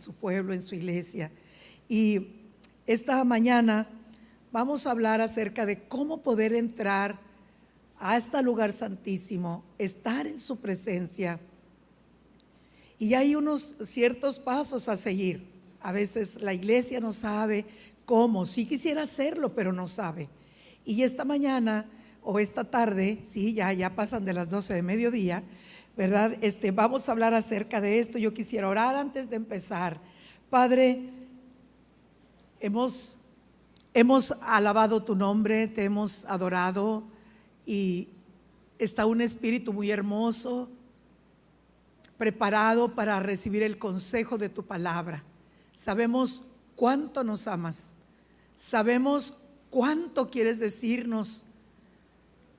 su pueblo, en su iglesia. Y esta mañana vamos a hablar acerca de cómo poder entrar a este lugar santísimo, estar en su presencia. Y hay unos ciertos pasos a seguir. A veces la iglesia no sabe cómo, sí quisiera hacerlo, pero no sabe. Y esta mañana o esta tarde, sí, ya pasan de las 12 de mediodía, ¿verdad? Vamos a hablar acerca de esto. Yo quisiera orar antes de empezar. Padre, hemos alabado tu nombre, te hemos adorado y está un espíritu muy hermoso preparado para recibir el consejo de tu palabra. Sabemos cuánto nos amas, sabemos cuánto quieres decirnos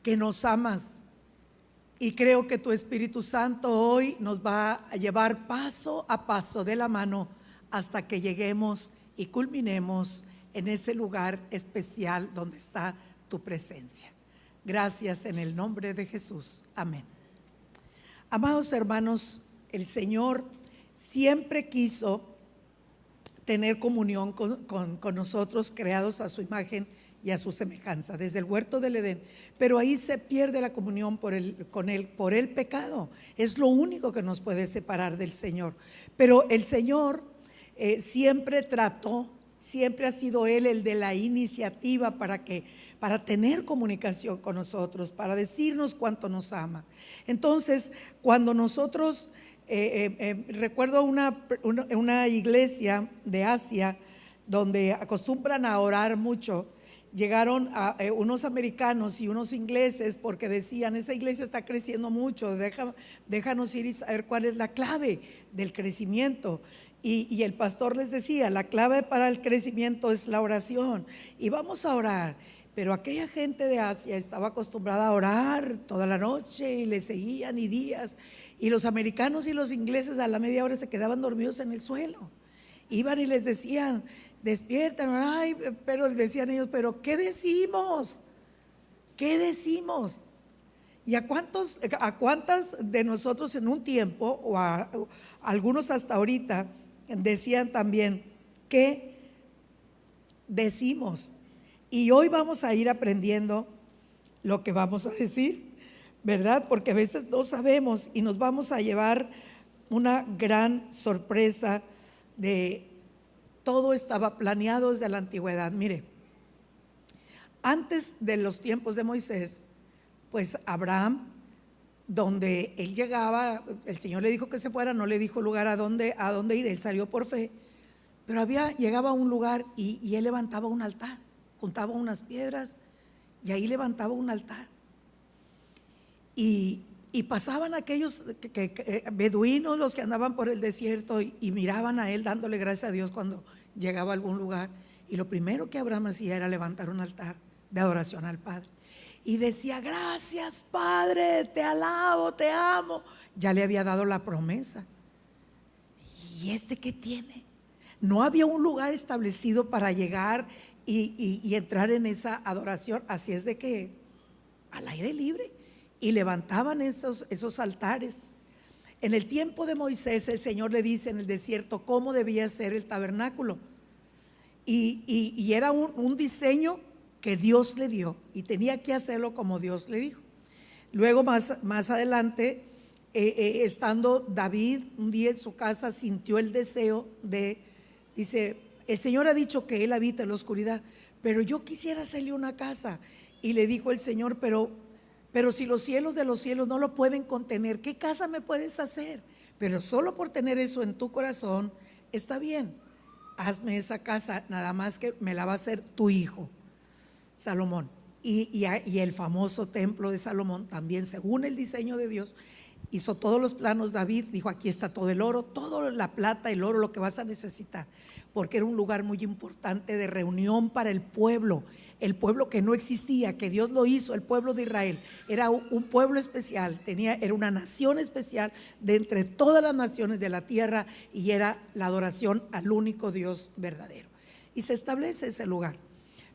que nos amas, y creo que tu Espíritu Santo hoy nos va a llevar paso a paso de la mano hasta que lleguemos y culminemos en ese lugar especial donde está tu presencia. Gracias en el nombre de Jesús. Amén. Amados hermanos, el Señor siempre quiso tener comunión con nosotros, creados a su imagen y a su semejanza, desde el huerto del Edén, pero ahí se pierde la comunión por el pecado. Es lo único que nos puede separar del Señor. Pero el Señor siempre ha sido Él el de la iniciativa para tener comunicación con nosotros, para decirnos cuánto nos ama. Entonces, cuando nosotros recuerdo una iglesia de Asia donde acostumbran a orar mucho. Llegaron unos americanos y unos ingleses porque decían: esa iglesia está creciendo mucho, déjanos ir y saber cuál es la clave del crecimiento. Y el pastor les decía: la clave para el crecimiento es la oración, y vamos a orar. Pero aquella gente de Asia estaba acostumbrada a orar toda la noche y le seguían y días, y los americanos y los ingleses a la media hora se quedaban dormidos en el suelo. Iban y les decían: despiertan, ay, pero decían ellos: pero ¿qué decimos? ¿Qué decimos? ¿Y a cuántas de nosotros en un tiempo, o a algunos hasta ahorita, decían también: ¿qué decimos? Y hoy vamos a ir aprendiendo lo que vamos a decir, ¿verdad? Porque a veces no sabemos y nos vamos a llevar una gran sorpresa de todo estaba planeado desde la antigüedad. Mire, antes de los tiempos de Moisés, pues Abraham, donde él llegaba, el Señor le dijo que se fuera, no le dijo lugar a dónde ir, él salió por fe, pero llegaba a un lugar y él levantaba un altar, juntaba unas piedras y ahí levantaba un altar. Y pasaban aquellos beduinos, los que andaban por el desierto, y miraban a él dándole gracias a Dios cuando llegaba a algún lugar. Y lo primero que Abraham hacía era levantar un altar de adoración al Padre. Y decía: gracias, Padre, te alabo, te amo. Ya le había dado la promesa. ¿Y qué tiene? No había un lugar establecido para llegar y entrar en esa adoración. Así es de que al aire libre, y levantaban esos altares. En el tiempo de Moisés, el Señor le dice en el desierto cómo debía ser el tabernáculo, y era un diseño que Dios le dio, y tenía que hacerlo como Dios le dijo. Luego más adelante, estando David un día en su casa, sintió el deseo dice: el Señor ha dicho que Él habita en la oscuridad, pero yo quisiera hacerle una casa. Y le dijo el Señor: pero si los cielos de los cielos no lo pueden contener, ¿qué casa me puedes hacer? Pero solo por tener eso en tu corazón, está bien, hazme esa casa, nada más que me la va a hacer tu hijo Salomón. Y el famoso templo de Salomón también, según el diseño de Dios, hizo todos los planos. David dijo: aquí está todo el oro, toda la plata, el oro, lo que vas a necesitar, porque era un lugar muy importante de reunión para el pueblo que no existía, que Dios lo hizo. El pueblo de Israel era un pueblo especial, era una nación especial de entre todas las naciones de la tierra, y era la adoración al único Dios verdadero, y se establece ese lugar.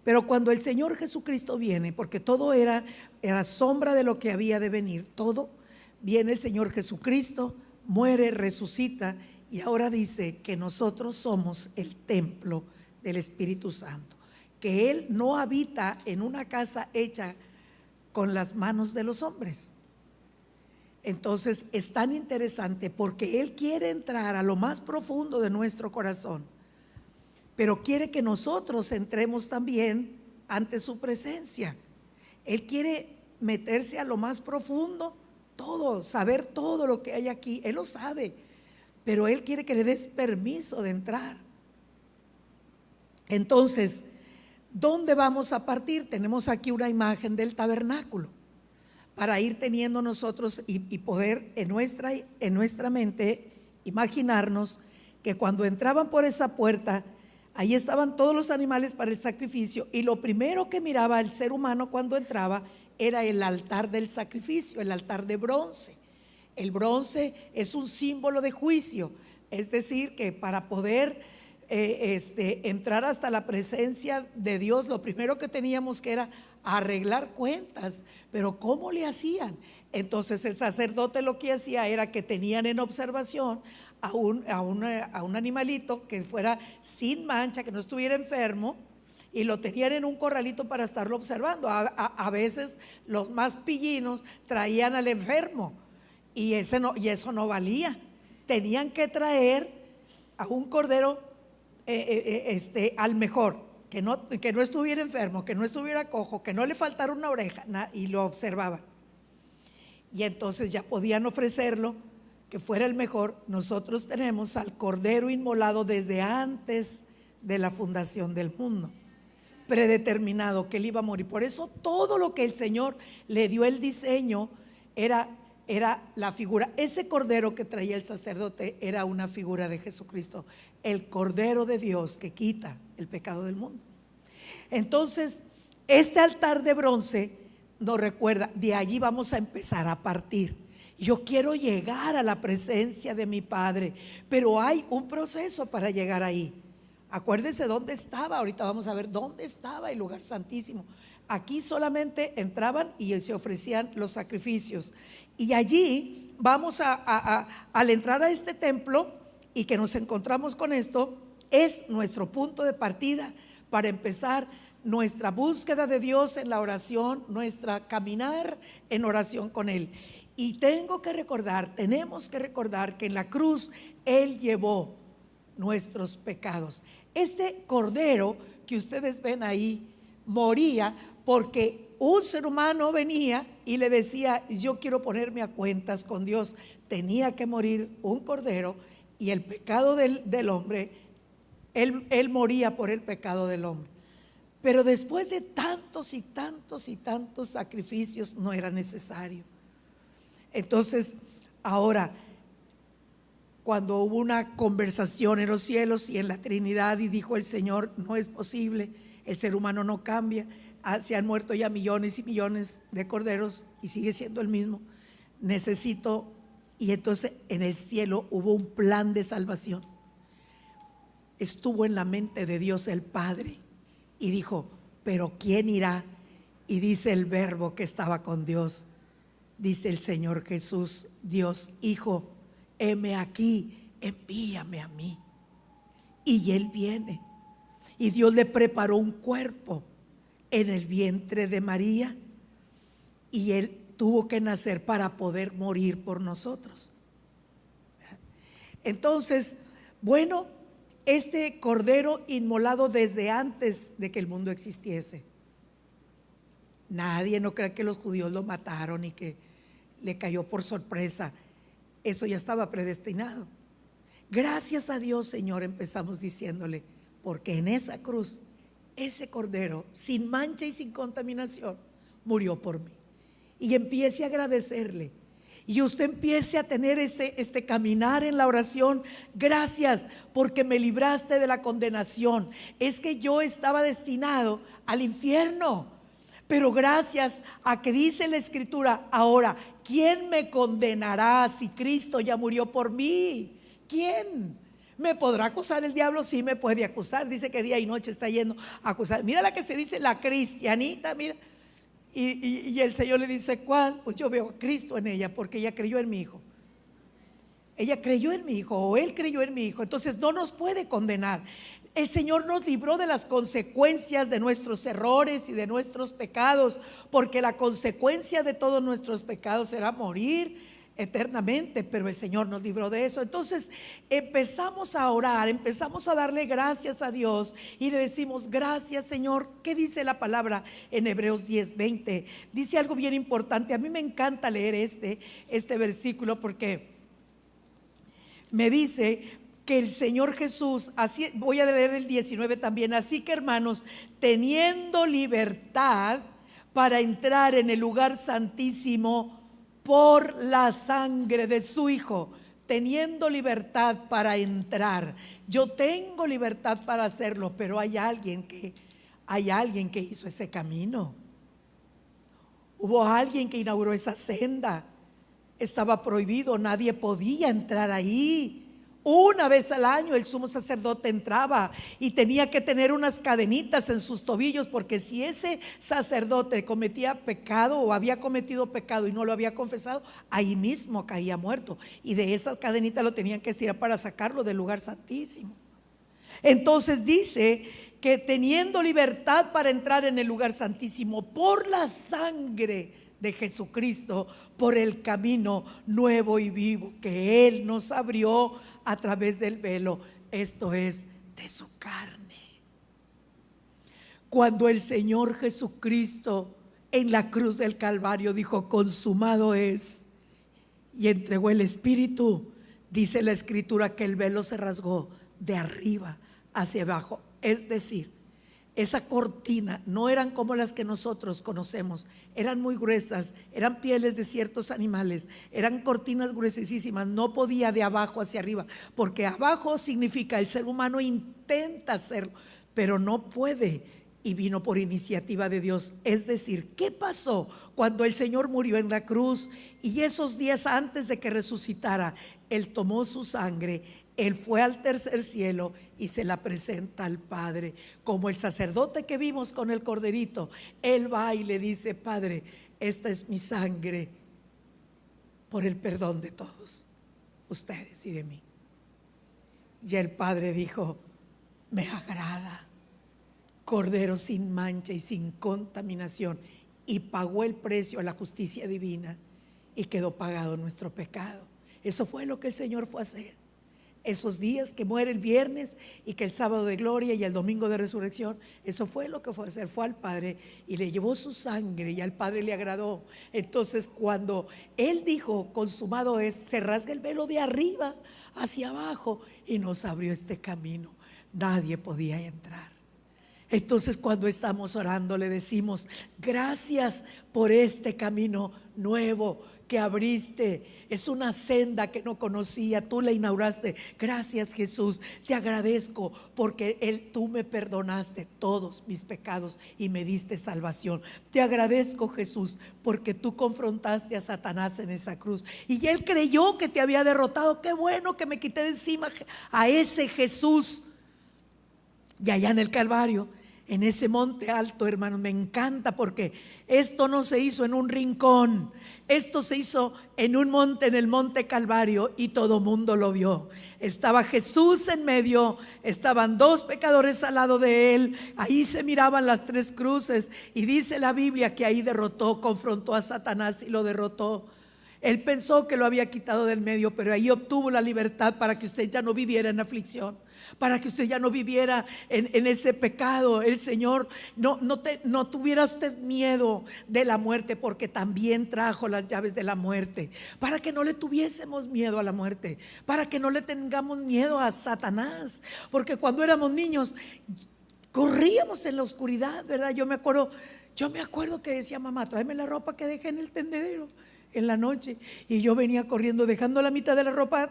Pero cuando el Señor Jesucristo viene, porque todo era sombra de lo que había de venir, todo viene el Señor Jesucristo, muere, resucita, Y ahora dice que nosotros somos el templo del Espíritu Santo, que Él no habita en una casa hecha con las manos de los hombres. Entonces es tan interesante porque Él quiere entrar a lo más profundo de nuestro corazón, pero quiere que nosotros entremos también ante su presencia. Él quiere meterse a lo más profundo, todo, saber todo lo que hay aquí. Él lo sabe, pero Él quiere que le des permiso de entrar. Entonces, ¿dónde vamos a partir? Tenemos aquí una imagen del tabernáculo para ir teniendo nosotros y poder en nuestra mente imaginarnos que cuando entraban por esa puerta, ahí estaban todos los animales para el sacrificio, y lo primero que miraba el ser humano cuando entraba era el altar del sacrificio, el altar de bronce. El bronce es un símbolo de juicio, es decir, que para poder entrar hasta la presencia de Dios, lo primero que teníamos que era arreglar cuentas. Pero ¿cómo le hacían? Entonces el sacerdote lo que hacía era que tenían en observación a un animalito que fuera sin mancha, que no estuviera enfermo, y lo tenían en un corralito para estarlo observando. A veces los más pillinos traían al enfermo y eso no valía. Tenían que traer a un cordero al mejor, que no estuviera enfermo, que no estuviera cojo, que no le faltara una oreja, y lo observaban. Y entonces ya podían ofrecerlo, que fuera el mejor. Nosotros tenemos al cordero inmolado desde antes de la fundación del mundo, predeterminado que Él iba a morir. Por eso todo lo que el Señor le dio el diseño era la figura. Ese cordero que traía el sacerdote era una figura de Jesucristo, el Cordero de Dios que quita el pecado del mundo. Entonces este altar de bronce nos recuerda, de allí vamos a empezar a partir. Yo quiero llegar a la presencia de mi Padre, pero hay un proceso para llegar ahí. Acuérdense dónde estaba. Ahorita vamos a ver dónde estaba el lugar santísimo. Aquí solamente entraban y se ofrecían los sacrificios. Y allí vamos al entrar a este templo y que nos encontramos con esto, es nuestro punto de partida para empezar nuestra búsqueda de Dios en la oración, nuestra caminar en oración con Él. Y tenemos que recordar que en la cruz Él llevó nuestros pecados. Este cordero que ustedes ven ahí moría porque un ser humano venía y le decía: yo quiero ponerme a cuentas con Dios. Tenía que morir un cordero, y el pecado del hombre, él moría por el pecado del hombre. Pero después de tantos y tantos y tantos sacrificios no era necesario. Entonces ahora, cuando hubo una conversación en los cielos y en la Trinidad, y dijo el Señor: no es posible, el ser humano no cambia, se han muerto ya millones y millones de corderos y sigue siendo el mismo, necesito. Y entonces en el cielo hubo un plan de salvación. Estuvo en la mente de Dios el Padre y dijo: pero ¿quién irá? Y dice el Verbo que estaba con Dios, dice el Señor Jesús, Dios Hijo: heme aquí, envíame a mí. Y Él viene, y Dios le preparó un cuerpo en el vientre de María, y Él tuvo que nacer para poder morir por nosotros. Entonces, bueno, este cordero inmolado desde antes de que el mundo existiese. Nadie, no crea que los judíos lo mataron y que le cayó por sorpresa. Eso ya estaba predestinado. Gracias a Dios, Señor, empezamos diciéndole, porque en esa cruz, ese cordero sin mancha y sin contaminación murió por mí. Y empiece a agradecerle, y usted empiece a tener este caminar en la oración. Gracias porque me libraste de la condenación. Es que yo estaba destinado al infierno, pero gracias a que dice la Escritura: ahora, ¿quién me condenará si Cristo ya murió por mí? ¿Quién? ¿Me podrá acusar el diablo? Sí, me puede acusar. Dice que día y noche está yendo a acusar. Mira la que se dice la cristianita, mira. Y el Señor le dice: ¿cuál? Pues yo veo a Cristo en ella, porque ella creyó en mi Hijo. ella creyó en mi hijo o él creyó en mi hijo, entonces no nos puede condenar. El Señor nos libró de las consecuencias de nuestros errores y de nuestros pecados, porque la consecuencia de todos nuestros pecados será morir eternamente, pero el Señor nos libró de eso. Entonces empezamos a orar, empezamos a darle gracias a Dios y le decimos: gracias, Señor. ¿Qué dice la palabra en Hebreos 10:20? Dice algo bien importante. A mí me encanta leer este versículo, porque me dice que el Señor Jesús, así voy a leer el 19 también: así que, hermanos, teniendo libertad para entrar en el lugar santísimo por la sangre de su Hijo, teniendo libertad para entrar. Yo tengo libertad para hacerlo, pero hay alguien que hizo ese camino. Hubo alguien que inauguró esa senda. Estaba prohibido, nadie podía entrar ahí. Una vez al año el sumo sacerdote entraba y tenía que tener unas cadenitas en sus tobillos, porque si ese sacerdote cometía pecado o había cometido pecado y no lo había confesado, ahí mismo caía muerto, y de esas cadenitas lo tenían que estirar para sacarlo del lugar santísimo. Entonces dice que teniendo libertad para entrar en el lugar santísimo por la sangre de Jesucristo, por el camino nuevo y vivo que Él nos abrió a través del velo, esto es, de su carne. Cuando el Señor Jesucristo en la cruz del Calvario dijo: consumado es, y entregó el Espíritu, dice la Escritura que el velo se rasgó de arriba hacia abajo. Es decir, esa cortina no eran como las que nosotros conocemos, eran muy gruesas, eran pieles de ciertos animales, eran cortinas gruesísimas, no podía de abajo hacia arriba, porque abajo significa el ser humano intenta hacerlo, pero no puede, y vino por iniciativa de Dios. Es decir, ¿qué pasó cuando el Señor murió en la cruz y esos días antes de que resucitara, Él tomó su sangre, Él fue al tercer cielo y se la presenta al Padre? Como el sacerdote que vimos con el corderito, Él va y le dice: Padre, esta es mi sangre por el perdón de todos ustedes y de mí. Y el Padre dijo: me agrada, Cordero sin mancha y sin contaminación, y pagó el precio a la justicia divina, y quedó pagado nuestro pecado. Eso fue lo que el Señor fue a hacer. Esos días que muere el viernes y que el sábado de gloria y el domingo de resurrección, eso fue lo que fue a hacer. Fue al Padre y le llevó su sangre, y al Padre le agradó. Entonces, cuando Él dijo: consumado es, se rasga el velo de arriba hacia abajo y nos abrió este camino. Nadie podía entrar. Entonces, cuando estamos orando, le decimos: gracias por este camino nuevo que abriste. Es una senda que no conocía, tú la inauguraste. Gracias, Jesús, te agradezco porque tú me perdonaste todos mis pecados y me diste salvación. Te agradezco, Jesús, porque tú confrontaste a Satanás en esa cruz y él creyó que te había derrotado. Qué bueno que me quité de encima a ese Jesús. Y allá en el Calvario, en ese monte alto, hermano, me encanta, porque esto no se hizo en un rincón, esto se hizo en un monte, en el monte Calvario, y todo mundo lo vio. Estaba Jesús en medio, estaban dos pecadores al lado de él, ahí se miraban las tres cruces, y dice la Biblia que ahí confrontó a Satanás y lo derrotó. Él pensó que lo había quitado del medio, pero ahí obtuvo la libertad para que usted ya no viviera en aflicción, para que usted ya no viviera en ese pecado. El Señor no tuviera usted miedo de la muerte, porque también trajo las llaves de la muerte, para que no le tuviésemos miedo a la muerte, para que no le tengamos miedo a Satanás. Porque cuando éramos niños corríamos en la oscuridad, ¿verdad? Yo me acuerdo que decía: mamá, tráeme la ropa que dejé en el tendedero en la noche, y yo venía corriendo dejando la mitad de la ropa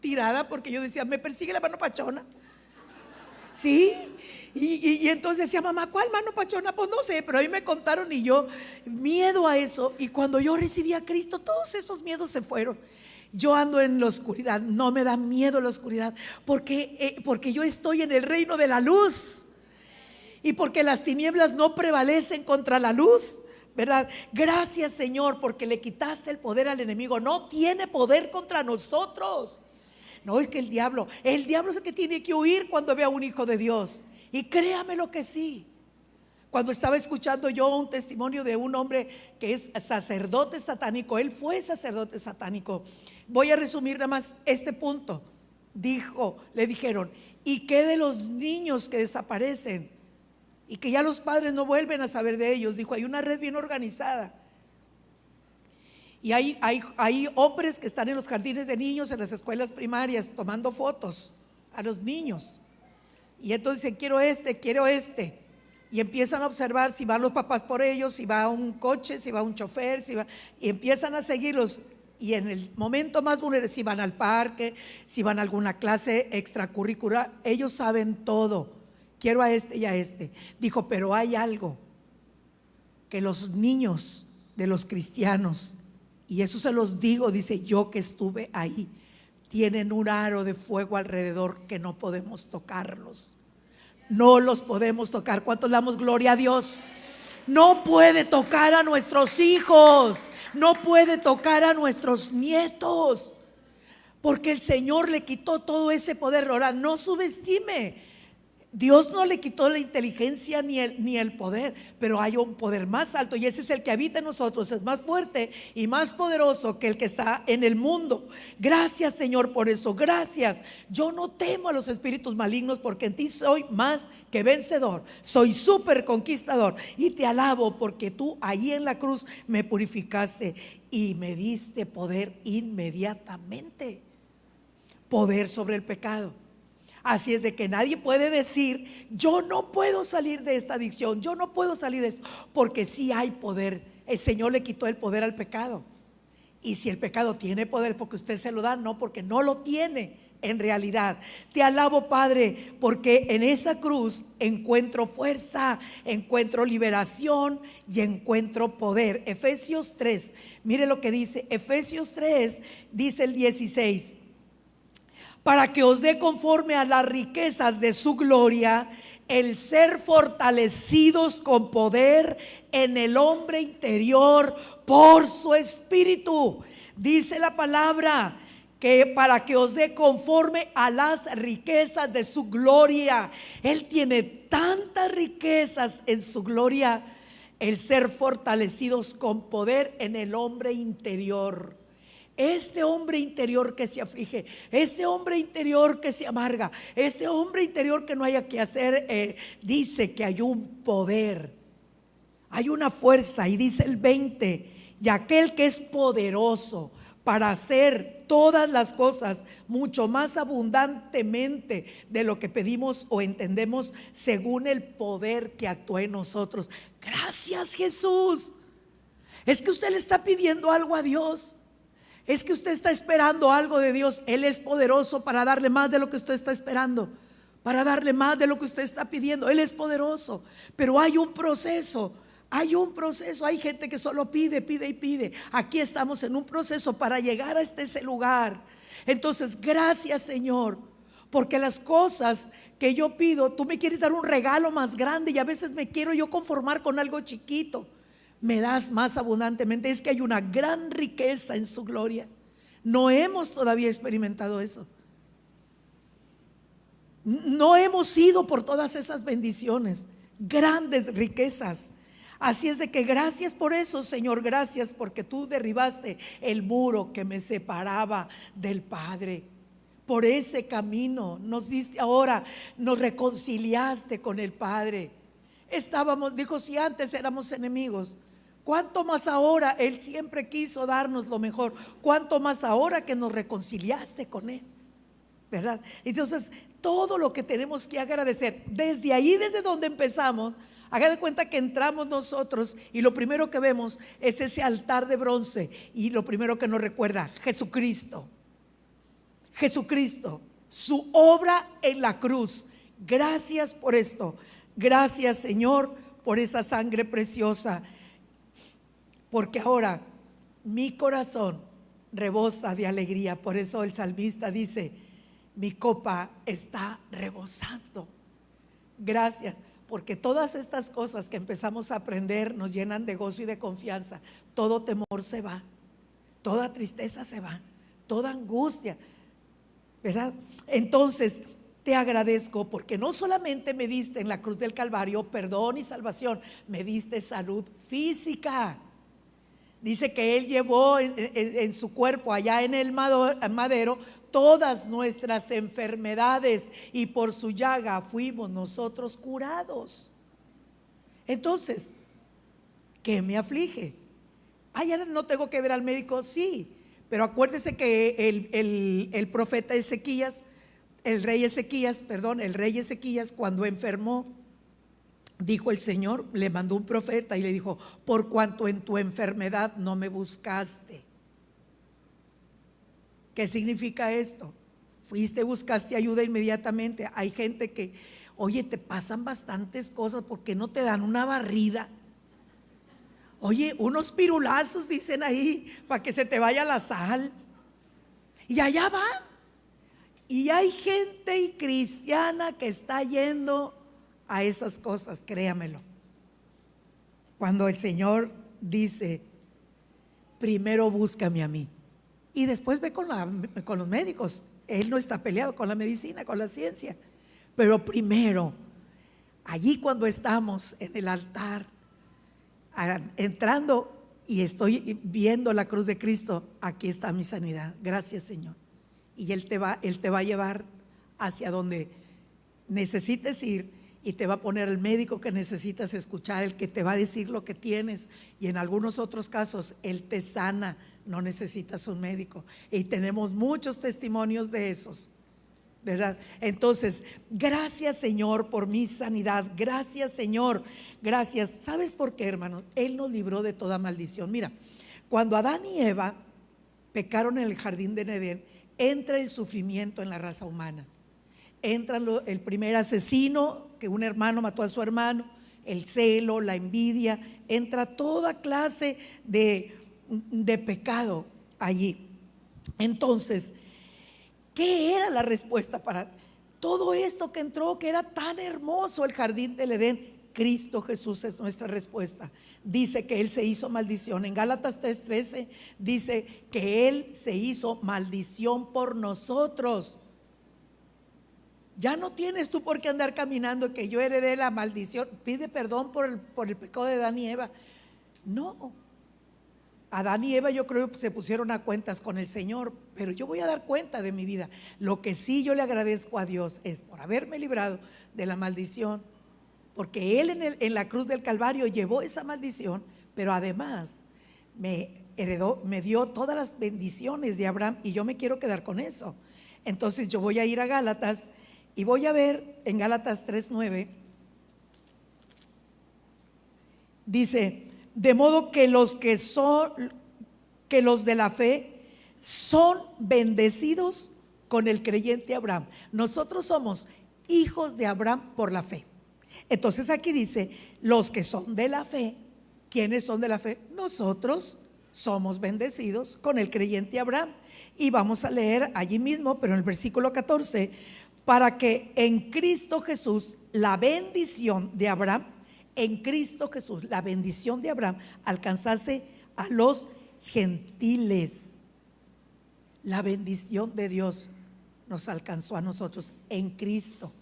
tirada, porque yo decía: me persigue la mano pachona. Sí, y entonces decía: mamá, ¿cuál mano pachona? Pues no sé, pero ahí me contaron, y yo, miedo a eso. Y cuando yo recibí a Cristo, todos esos miedos se fueron. Yo ando en la oscuridad, no me da miedo la oscuridad, porque yo estoy en el reino de la luz, y porque las tinieblas no prevalecen contra la luz. ¿verdad? Gracias, Señor, porque le quitaste el poder al enemigo. No tiene poder contra nosotros. No, es que el diablo es el que tiene que huir cuando ve a un hijo de Dios. Y créame lo que sí. Cuando estaba escuchando yo un testimonio de un hombre que es sacerdote satánico, él fue sacerdote satánico. Voy a resumir nada más este punto. Le dijeron, ¿y qué de los niños que desaparecen? Y que ya los padres no vuelven a saber de ellos. Dijo, hay una red bien organizada. Y hay hombres que están en los jardines de niños, en las escuelas primarias, tomando fotos a los niños. Y entonces dicen, quiero este. Y empiezan a observar si van los papás por ellos, si va un coche, si va un chofer, y empiezan a seguirlos. Y en el momento más vulnerable, si van al parque, si van a alguna clase extracurricular, ellos saben todo. Quiero a este y a este. Dijo, pero hay algo que los niños de los cristianos, y eso se los digo, dice, yo que estuve ahí, tienen un aro de fuego alrededor que no podemos tocarlos. No los podemos tocar. ¿Cuántos le damos gloria a Dios? No puede tocar a nuestros hijos, no puede tocar a nuestros nietos, porque el Señor le quitó todo ese poder. Ahora, no subestime. Dios no le quitó la inteligencia ni el poder, pero hay un poder más alto, y ese es el que habita en nosotros. Es más fuerte y más poderoso que el que está en el mundo. Gracias, Señor, por eso. Gracias. Yo no temo a los espíritus malignos, porque en ti soy más que vencedor. Soy súper conquistador, y te alabo porque tú ahí en la cruz me purificaste y me diste poder inmediatamente. Poder sobre el pecado. Así es de que nadie puede decir, yo no puedo salir de esta adicción, yo no puedo salir de esto, porque sí hay poder. El Señor le quitó el poder al pecado. Y si el pecado tiene poder porque usted se lo da, no, porque no lo tiene en realidad. Te alabo, Padre, porque en esa cruz encuentro fuerza, encuentro liberación y encuentro poder. Efesios 3, mire lo que dice. Efesios 3 dice el 16: para que os dé conforme a las riquezas de su gloria el ser fortalecidos con poder en el hombre interior por su espíritu. Dice la palabra que para que os dé conforme a las riquezas de su gloria. Él tiene tantas riquezas en su gloria, el ser fortalecidos con poder en el hombre interior. Este hombre interior que se aflige, este hombre interior que se amarga, este hombre interior que no haya que hacer, dice que hay un poder, hay una fuerza. Y dice el 20: y aquel que es poderoso para hacer todas las cosas mucho más abundantemente de lo que pedimos o entendemos, según el poder que actúa en nosotros. Gracias, Jesús. Es que usted le está pidiendo algo a Dios. Es que usted está esperando algo de Dios. Él es poderoso para darle más de lo que usted está esperando, para darle más de lo que usted está pidiendo. Él es poderoso, pero hay un proceso. Hay un proceso. Hay gente que solo pide, pide y pide. Aquí estamos en un proceso para llegar a ese lugar. Entonces, gracias, Señor, porque las cosas que yo pido, tú me quieres dar un regalo más grande, y a veces me quiero yo conformar con algo chiquito. Me das más abundantemente. Es que hay una gran riqueza en su gloria. No hemos todavía experimentado eso. No hemos ido por todas esas bendiciones, grandes riquezas. Así es de que gracias por eso, Señor. Gracias porque tú derribaste el muro que me separaba del Padre. Por ese camino nos diste ahora, nos reconciliaste con el Padre. Dijo, si antes éramos enemigos, ¿cuánto más ahora? Él siempre quiso darnos lo mejor. ¿Cuánto más ahora que nos reconciliaste con Él? ¿Verdad? Entonces, todo lo que tenemos que agradecer, desde ahí, desde donde empezamos, haga de cuenta que entramos nosotros y lo primero que vemos es ese altar de bronce, y lo primero que nos recuerda, Jesucristo. Jesucristo, su obra en la cruz. Gracias por esto. Gracias, Señor, por esa sangre preciosa. Porque ahora mi corazón rebosa de alegría. Por eso el salmista dice, mi copa está rebosando. Gracias, porque todas estas cosas que empezamos a aprender nos llenan de gozo y de confianza. Todo temor se va, toda tristeza se va, toda angustia, ¿verdad? Entonces te agradezco porque no solamente me diste en la cruz del Calvario perdón y salvación, me diste salud física. Dice que Él llevó en su cuerpo allá en el madero todas nuestras enfermedades y por su llaga fuimos nosotros curados. Entonces, ¿qué me aflige? Ya no tengo que ver al médico, sí, pero acuérdese que el profeta Ezequías, el rey Ezequías, cuando enfermó, dijo el Señor, le mandó un profeta y le dijo: por cuanto en tu enfermedad no me buscaste. ¿Qué significa esto? Fuiste, buscaste ayuda inmediatamente. Hay gente que, oye, te pasan bastantes cosas, ¿por qué no te dan una barrida? Oye, unos pirulazos dicen ahí para que se te vaya la sal. Y allá va. Y hay gente y cristiana que está yendo a esas cosas, créamelo. Cuando el Señor dice: primero búscame a mí y después ve con los médicos. Él no está peleado con la medicina, con la ciencia, pero primero, allí cuando estamos en el altar, entrando y estoy viendo la cruz de Cristo, aquí está mi sanidad, gracias Señor. Y Él te va a llevar hacia donde necesites ir, y te va a poner el médico que necesitas escuchar, el que te va a decir lo que tienes, y en algunos otros casos Él te sana, no necesitas un médico, y tenemos muchos testimonios de esos, ¿verdad? Entonces, gracias Señor por mi sanidad, gracias Señor, gracias. ¿Sabes por qué, hermanos? Él nos libró de toda maldición. Mira, cuando Adán y Eva pecaron en el jardín de Edén, entra el sufrimiento en la raza humana. Entra el primer asesino, que un hermano mató a su hermano, el celo, la envidia, entra toda clase de pecado allí. Entonces, ¿qué era la respuesta para todo esto que entró, que era tan hermoso el jardín del Edén? Cristo Jesús es nuestra respuesta. Dice que Él se hizo maldición. En Gálatas 3:13 dice que Él se hizo maldición por nosotros. Ya no tienes tú por qué andar caminando que yo heredé la maldición. Pide perdón por el pecado de Adán y Eva. No, Adán y Eva yo creo que se pusieron a cuentas con el Señor, pero yo voy a dar cuenta de mi vida. Lo que sí yo le agradezco a Dios es por haberme librado de la maldición, porque Él en la cruz del Calvario llevó esa maldición, pero además me dio todas las bendiciones de Abraham, y yo me quiero quedar con eso. Entonces yo voy a ir a Gálatas y voy a ver en Gálatas 3:9, dice: de modo que los de la fe son bendecidos con el creyente Abraham. Nosotros somos hijos de Abraham por la fe. Entonces aquí dice: los que son de la fe. ¿Quiénes son de la fe? Nosotros somos bendecidos con el creyente Abraham. Y vamos a leer allí mismo, pero en el versículo 14: para que en Cristo Jesús la bendición de Abraham, en Cristo Jesús la bendición de Abraham alcanzase a los gentiles. La bendición de Dios nos alcanzó a nosotros en Cristo,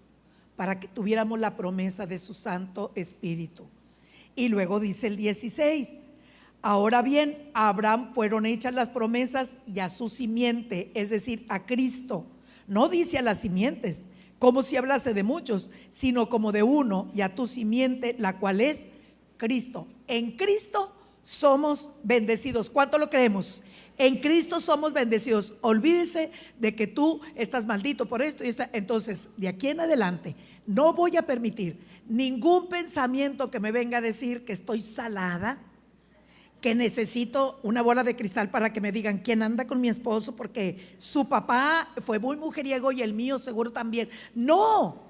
para que tuviéramos la promesa de su Santo Espíritu. Y luego dice el 16: ahora bien, a Abraham fueron hechas las promesas y a su simiente, es decir, a Cristo. No dice a las simientes, como si hablase de muchos, sino como de uno, y a tu simiente, la cual es Cristo. En Cristo somos bendecidos. ¿Cuánto lo creemos? En Cristo somos bendecidos. Olvídese de que tú estás maldito por esto y está. Entonces, de aquí en adelante, no voy a permitir ningún pensamiento que me venga a decir que estoy salada, que necesito una bola de cristal para que me digan quién anda con mi esposo, porque su papá fue muy mujeriego y el mío seguro también. No.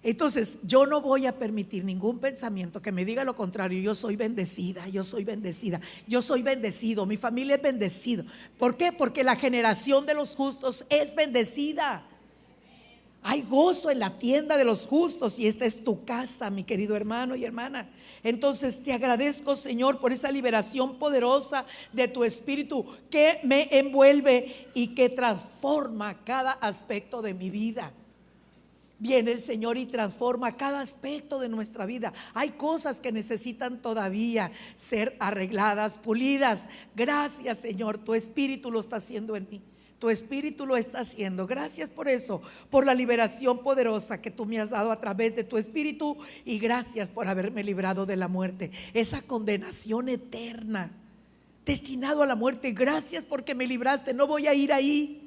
Entonces yo no voy a permitir ningún pensamiento que me diga lo contrario. Yo soy bendecida, yo soy bendecido, mi familia es bendecido. ¿Por qué? Porque la generación de los justos es bendecida. Hay gozo en la tienda de los justos, y esta es tu casa, mi querido hermano y hermana. Entonces te agradezco, Señor, por esa liberación poderosa de tu Espíritu que me envuelve y que transforma cada aspecto de mi vida. Viene el Señor y transforma cada aspecto de nuestra vida. Hay cosas que necesitan todavía ser arregladas, pulidas. Gracias, Señor, tu Espíritu lo está haciendo en mí. Tu Espíritu lo está haciendo. Gracias por eso, por la liberación poderosa que tú me has dado a través de tu Espíritu, y gracias por haberme librado de la muerte, esa condenación eterna, destinado a la muerte. Gracias porque me libraste. No voy a ir ahí.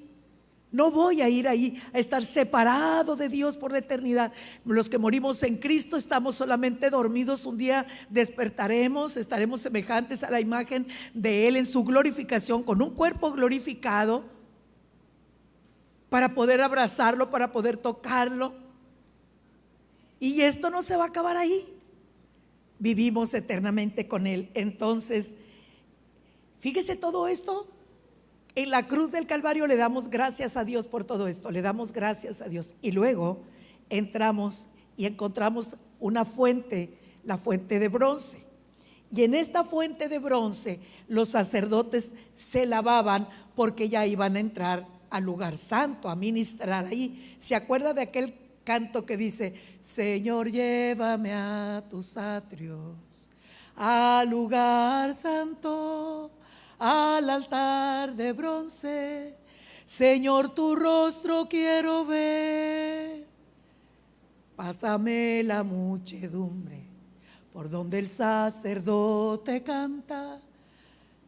No voy a ir ahí a estar separado de Dios por la eternidad. Los que morimos en Cristo estamos solamente dormidos. Un día despertaremos, estaremos semejantes a la imagen de Él en su glorificación, con un cuerpo glorificado, para poder abrazarlo, para poder tocarlo. Y esto no se va a acabar ahí. Vivimos eternamente con Él. Entonces, fíjese todo esto. En la cruz del Calvario le damos gracias a Dios por todo esto. Le damos gracias a Dios. Y luego entramos y encontramos una fuente, la fuente de bronce. Y en esta fuente de bronce los sacerdotes se lavaban, porque ya iban a entrar al lugar santo, a ministrar ahí. ¿Se acuerda de aquel canto que dice: Señor, llévame a tus atrios, al lugar santo, al altar de bronce? Señor, tu rostro quiero ver. Pásame la muchedumbre por donde el sacerdote canta.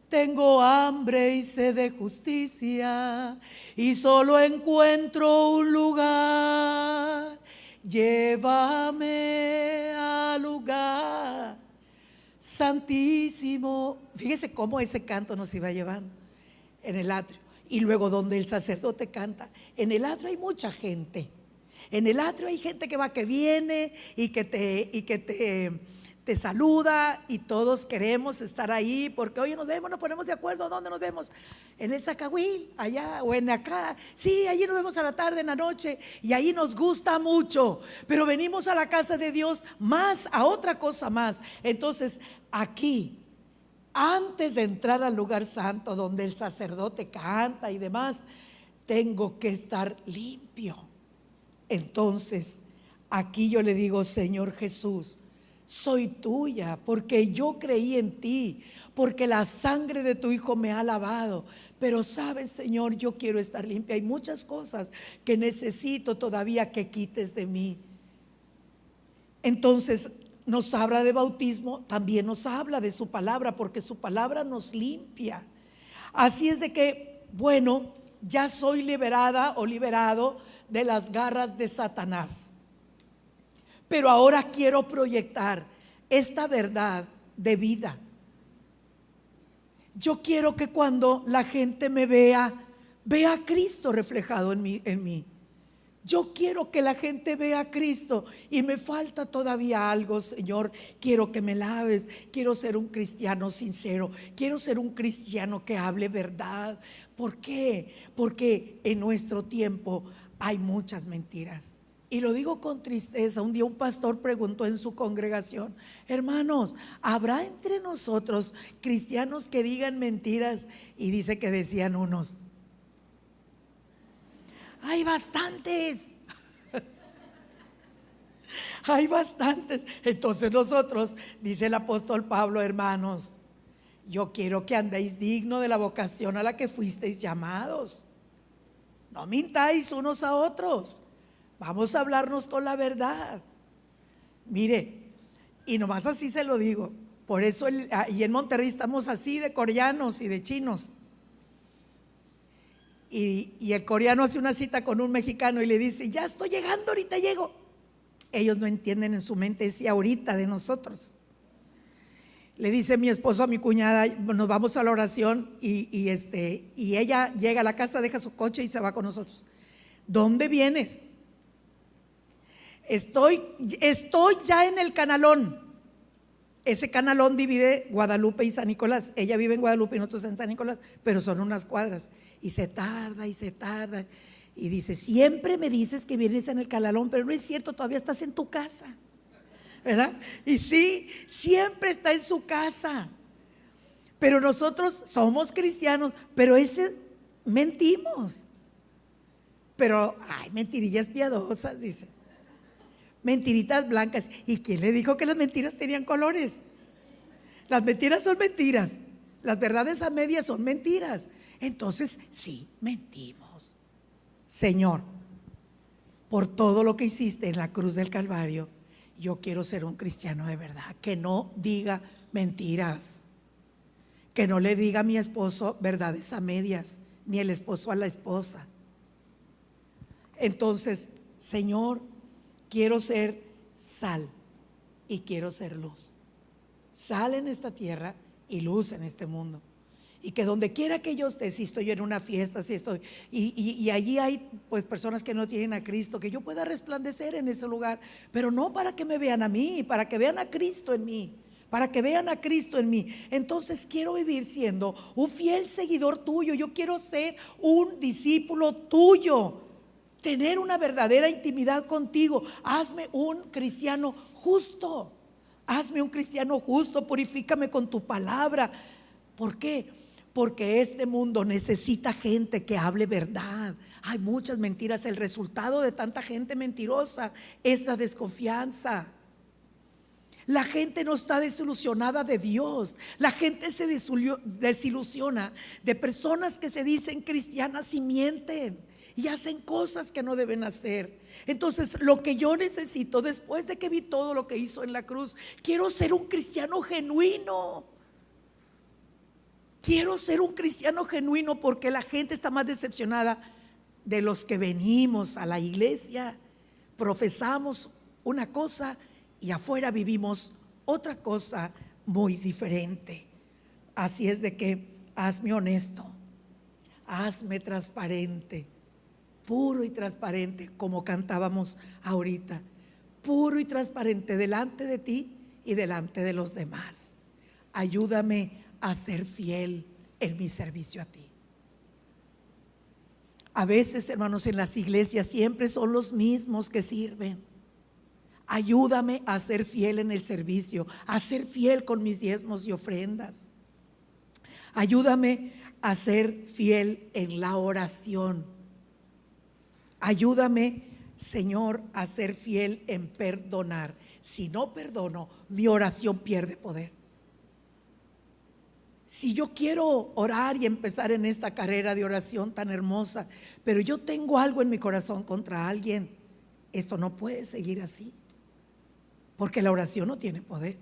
Tengo hambre y sed de justicia, y solo encuentro un lugar. Llévame al lugar santísimo. Fíjese cómo ese canto nos iba llevando en el atrio. Y luego donde el sacerdote canta. En el atrio hay mucha gente. En el atrio hay gente que va, que viene y que te saluda, y todos queremos estar ahí porque oye, nos vemos, nos ponemos de acuerdo. ¿Dónde nos vemos? En el Zacahuil, allá o en acá. Sí, allí nos vemos a la tarde, en la noche, y ahí nos gusta mucho. Pero venimos a la casa de Dios más, a otra cosa más. Entonces aquí, antes de entrar al lugar santo donde el sacerdote canta y demás, tengo que estar limpio. Entonces aquí yo le digo: Señor Jesús, soy tuya porque yo creí en ti, porque la sangre de tu Hijo me ha lavado. Pero sabes, Señor, yo quiero estar limpia. Hay muchas cosas que necesito todavía que quites de mí. Entonces nos habla de bautismo, también nos habla de su palabra, porque su palabra nos limpia. Así es de que, bueno, ya soy liberada o liberado de las garras de Satanás. Pero ahora quiero proyectar esta verdad de vida. Yo quiero que cuando la gente me vea, vea a Cristo reflejado en mí. Yo quiero que la gente vea a Cristo, y me falta todavía algo, Señor. Quiero que me laves. Quiero ser un cristiano sincero. Quiero ser un cristiano que hable verdad. ¿Por qué? Porque en nuestro tiempo hay muchas mentiras. Y lo digo con tristeza. Un día un pastor preguntó en su congregación: hermanos, ¿habrá entre nosotros cristianos que digan mentiras? Y dice que decían unos: hay bastantes. Hay bastantes. Entonces nosotros, dice el apóstol Pablo: hermanos, yo quiero que andéis digno de la vocación a la que fuisteis llamados. No mintáis unos a otros. Vamos a hablarnos con la verdad. Mire, y nomás así se lo digo. Por eso y en Monterrey estamos así de coreanos y de chinos. Y el coreano hace una cita con un mexicano y le dice: ya estoy llegando, ahorita llego. Ellos no entienden, en su mente decía ahorita de nosotros. Le dice mi esposo a mi cuñada: nos vamos a la oración, y ella llega a la casa, deja su coche y se va con nosotros. ¿Dónde vienes? Estoy ya en el canalón. Ese canalón divide Guadalupe y San Nicolás. Ella vive en Guadalupe y nosotros en San Nicolás, pero son unas cuadras. Y se tarda y se tarda. Y dice, siempre me dices que vienes en el Calalón, pero no es cierto, todavía estás en tu casa, ¿verdad? Y sí, siempre está en su casa. Pero nosotros somos cristianos, pero mentimos. Pero, ay, mentirillas piadosas, dice. Mentiritas blancas. ¿Y quién le dijo que las mentiras tenían colores? Las mentiras son mentiras. Las verdades a medias son mentiras. Entonces, sí, mentimos. Señor, por todo lo que hiciste en la cruz del Calvario, yo quiero ser un cristiano de verdad, que no diga mentiras, que no le diga a mi esposo verdades a medias, ni el esposo a la esposa. Entonces, Señor, quiero ser sal y quiero ser luz. Sal en esta tierra y luz en este mundo. Y que donde quiera que yo esté, si estoy yo en una fiesta, si estoy, y allí hay pues personas que no tienen a Cristo, que yo pueda resplandecer en ese lugar, pero no para que me vean a mí, para que vean a Cristo en mí, para que vean a Cristo en mí. Entonces quiero vivir siendo un fiel seguidor tuyo. Yo quiero ser un discípulo tuyo, tener una verdadera intimidad contigo. Hazme un cristiano justo. Hazme un cristiano justo, purifícame con tu palabra. ¿Por qué? Porque este mundo necesita gente que hable verdad. Hay muchas mentiras. El resultado de tanta gente mentirosa es la desconfianza. La gente no está desilusionada de Dios. La gente se desilusiona de personas que se dicen cristianas y mienten y hacen cosas que no deben hacer. Entonces, lo que yo necesito después de que vi todo lo que hizo en la cruz, quiero ser un cristiano genuino. Quiero ser un cristiano genuino, porque la gente está más decepcionada de los que venimos a la iglesia, profesamos una cosa y afuera vivimos otra cosa muy diferente. Así es de que hazme honesto, hazme transparente, puro y transparente, como cantábamos ahorita, puro y transparente delante de ti y delante de los demás. Ayúdame a ser fiel en mi servicio a ti. A veces, hermanos, en las iglesias siempre son los mismos que sirven. Ayúdame a ser fiel en el servicio, a ser fiel con mis diezmos y ofrendas. Ayúdame a ser fiel en la oración. Ayúdame, Señor, a ser fiel en perdonar. Si no perdono, mi oración pierde poder. Si yo quiero orar y empezar en esta carrera de oración tan hermosa, pero yo tengo algo en mi corazón contra alguien, esto no puede seguir así, porque la oración no tiene poder.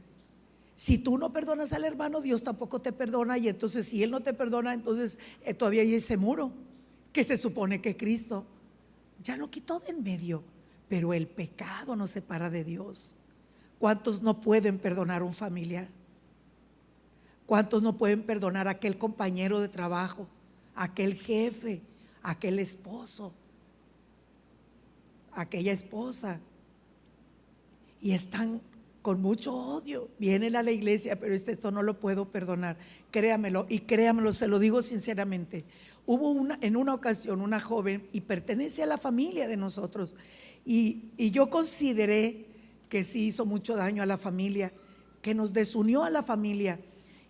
Si tú no perdonas al hermano, Dios tampoco te perdona, y entonces si Él no te perdona, entonces todavía hay ese muro que se supone que Cristo ya lo quitó de en medio, pero el pecado nos separa de Dios. ¿Cuántos no pueden perdonar a un familiar? ¿Cuántos no pueden perdonar a aquel compañero de trabajo, a aquel jefe, a aquel esposo, a aquella esposa? Y están con mucho odio. Vienen a la iglesia, pero esto no lo puedo perdonar. Créamelo, y créamelo, se lo digo sinceramente. Hubo en una ocasión una joven, y pertenece a la familia de nosotros, y yo consideré que sí hizo mucho daño a la familia, que nos desunió a la familia.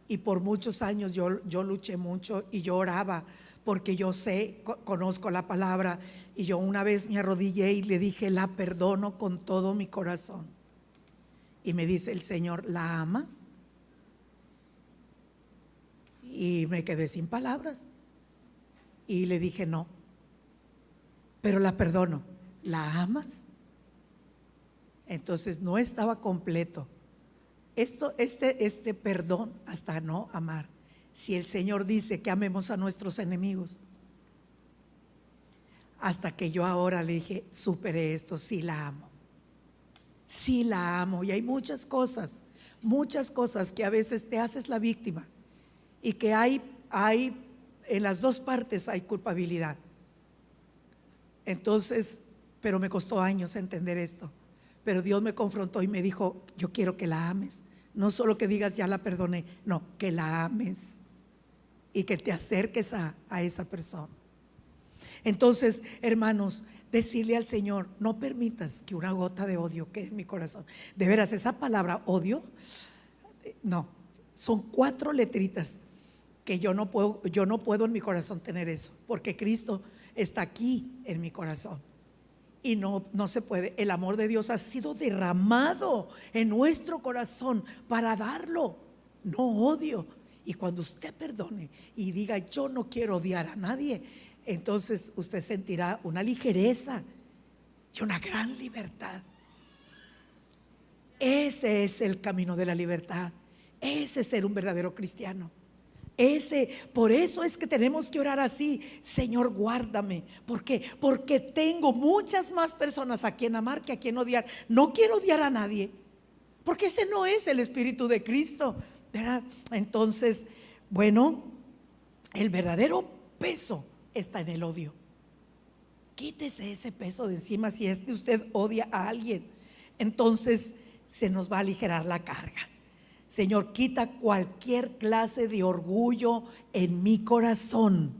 Y por muchos años yo luché mucho y yo oraba, porque yo conozco la palabra, y yo una vez me arrodillé y le dije: la perdono con todo mi corazón. Y me dice el Señor: ¿la amas? Y me quedé sin palabras y le dije: no, pero la perdono. ¿La amas? Entonces no estaba completo este perdón hasta no amar. Si el Señor dice que amemos a nuestros enemigos, hasta que yo ahora le dije: superé esto, sí la amo, sí la amo. Y hay muchas cosas que a veces te haces la víctima, y que hay en las dos partes hay culpabilidad. Entonces, pero me costó años entender esto. Pero Dios me confrontó y me dijo: yo quiero que la ames. No solo que digas ya la perdoné, no, que la ames y que te acerques a esa persona. Entonces, hermanos, decirle al Señor: no permitas que una gota de odio quede en mi corazón. De veras, esa palabra odio, no, son 4 letritas que yo no puedo en mi corazón tener eso, porque Cristo está aquí en mi corazón. Y no se puede. El amor de Dios ha sido derramado en nuestro corazón para darlo, no odio. Y cuando usted perdone y diga: yo no quiero odiar a nadie, entonces usted sentirá una ligereza y una gran libertad. Ese es el camino de la libertad. Ese es ser un verdadero cristiano. Por eso es que tenemos que orar así: Señor, guárdame. ¿Por qué? Porque tengo muchas más personas a quien amar que a quien odiar. No quiero odiar a nadie, porque ese no es el espíritu de Cristo, ¿verdad? Entonces, bueno, el verdadero peso está en el odio. Quítese ese peso de encima si es que usted odia a alguien. Entonces se nos va a aligerar la carga. Señor, quita cualquier clase de orgullo en mi corazón.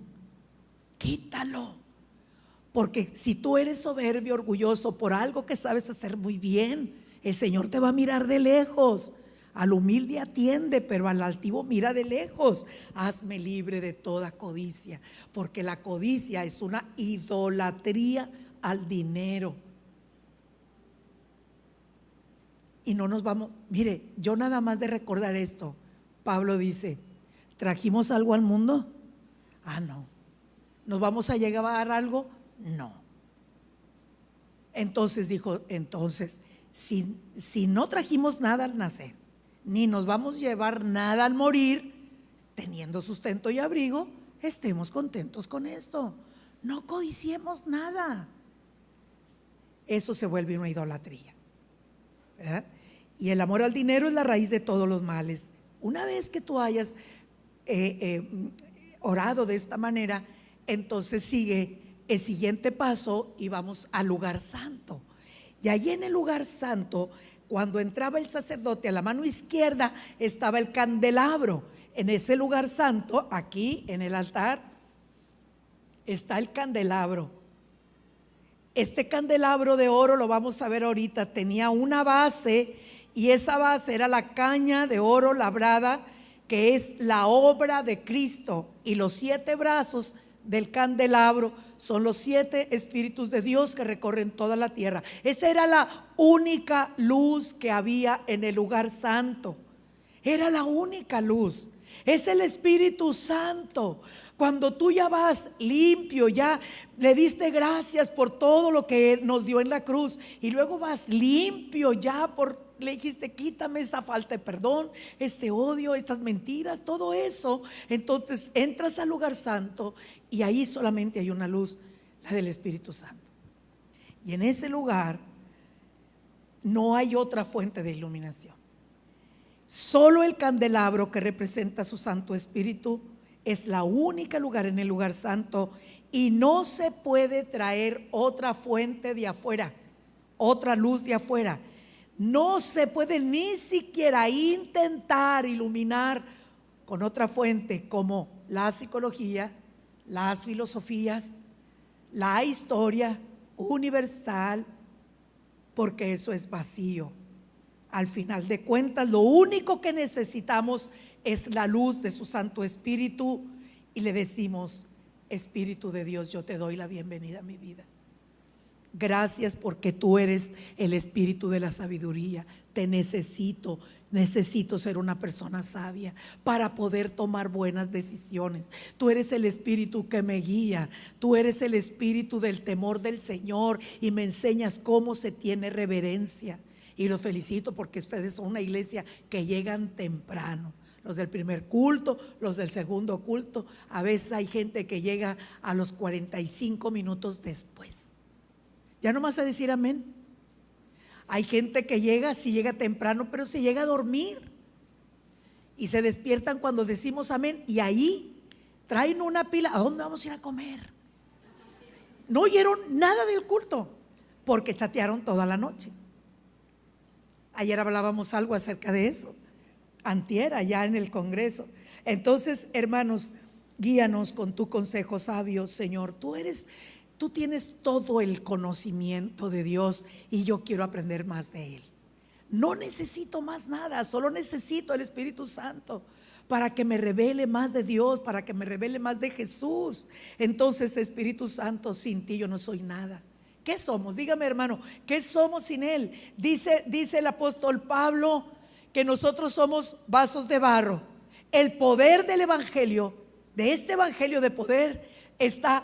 Quítalo. Porque si tú eres soberbio, orgulloso por algo que sabes hacer muy bien, el Señor te va a mirar de lejos. Al humilde atiende, pero al altivo mira de lejos. Hazme libre de toda codicia, porque la codicia es una idolatría al dinero. Y no nos vamos, mire, yo nada más de recordar esto, Pablo dice: ¿trajimos algo al mundo? No. ¿Nos vamos a llevar algo? No. Entonces dijo: si no trajimos nada al nacer, ni nos vamos a llevar nada al morir, teniendo sustento y abrigo, estemos contentos con esto. No codiciemos nada. Eso se vuelve una idolatría, ¿verdad? Y el amor al dinero es la raíz de todos los males. Una vez que tú hayas orado de esta manera, entonces sigue el siguiente paso y vamos al lugar santo. Y allí en el lugar santo, cuando entraba el sacerdote, a la mano izquierda estaba el candelabro. En ese lugar santo, aquí en el altar, está el candelabro. Este candelabro de oro, lo vamos a ver ahorita, tenía una base, y esa base era la caña de oro labrada, que es la obra de Cristo. Y los 7 brazos del candelabro son los 7 espíritus de Dios que recorren toda la tierra. Esa era la única luz que había en el lugar santo. Era la única luz. Es el Espíritu Santo. Cuando tú ya vas limpio, ya le diste gracias por todo lo que nos dio en la cruz, y luego vas limpio ya le dijiste: quítame esta falta de perdón, este odio, estas mentiras, todo eso. Entonces entras al lugar santo y ahí solamente hay una luz, la del Espíritu Santo. Y en ese lugar no hay otra fuente de iluminación. Solo el candelabro, que representa su Santo Espíritu, es la única lugar en el lugar santo, y no se puede traer otra fuente de afuera, otra luz de afuera. No se puede ni siquiera intentar iluminar con otra fuente, como la psicología, las filosofías, la historia universal, porque eso es vacío. Al final de cuentas, lo único que necesitamos es la luz de su Santo Espíritu, y le decimos: Espíritu de Dios, yo te doy la bienvenida a mi vida. Gracias, porque tú eres el espíritu de la sabiduría. Te necesito ser una persona sabia para poder tomar buenas decisiones. Tú eres el espíritu que me guía. Tú eres el espíritu del temor del Señor, y me enseñas cómo se tiene reverencia. Y los felicito porque ustedes son una iglesia que llegan temprano. Los del primer culto, los del segundo culto. A veces hay gente que llega a los 45 minutos después. Ya nomás a decir amén. Hay gente que sí llega temprano, pero se llega a dormir, y se despiertan cuando decimos amén, y ahí traen una pila: ¿a dónde vamos a ir a comer? No oyeron nada del culto porque chatearon toda la noche. Ayer hablábamos algo acerca de eso, antier, allá en el Congreso. Entonces, hermanos, guíanos con tu consejo sabio, Señor. Tú eres Tú tienes todo el conocimiento de Dios y yo quiero aprender más de Él. No necesito más nada, solo necesito el Espíritu Santo para que me revele más de Dios, para que me revele más de Jesús. Entonces, Espíritu Santo, sin ti yo no soy nada. ¿Qué somos? Dígame, hermano, ¿qué somos sin Él? Dice el apóstol Pablo que nosotros somos vasos de barro. El poder del evangelio, de este evangelio de poder, está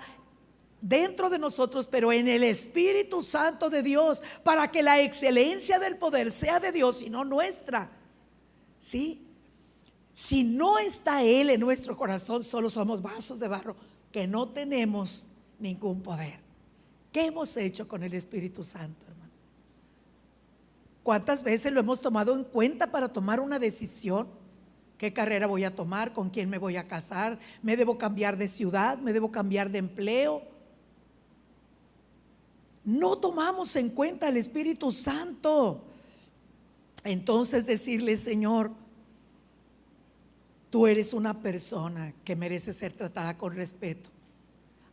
dentro de nosotros, pero en el Espíritu Santo de Dios, para que la excelencia del poder sea de Dios y no nuestra. ¿Sí? Si no está Él en nuestro corazón, solo somos vasos de barro que no tenemos ningún poder. ¿Qué hemos hecho con el Espíritu Santo, hermano? ¿Cuántas veces lo hemos tomado en cuenta para tomar una decisión? ¿Qué carrera voy a tomar? ¿Con quién me voy a casar? ¿Me debo cambiar de ciudad? ¿Me debo cambiar de empleo? No tomamos en cuenta el Espíritu Santo. Entonces decirle: Señor, tú eres una persona que merece ser tratada con respeto.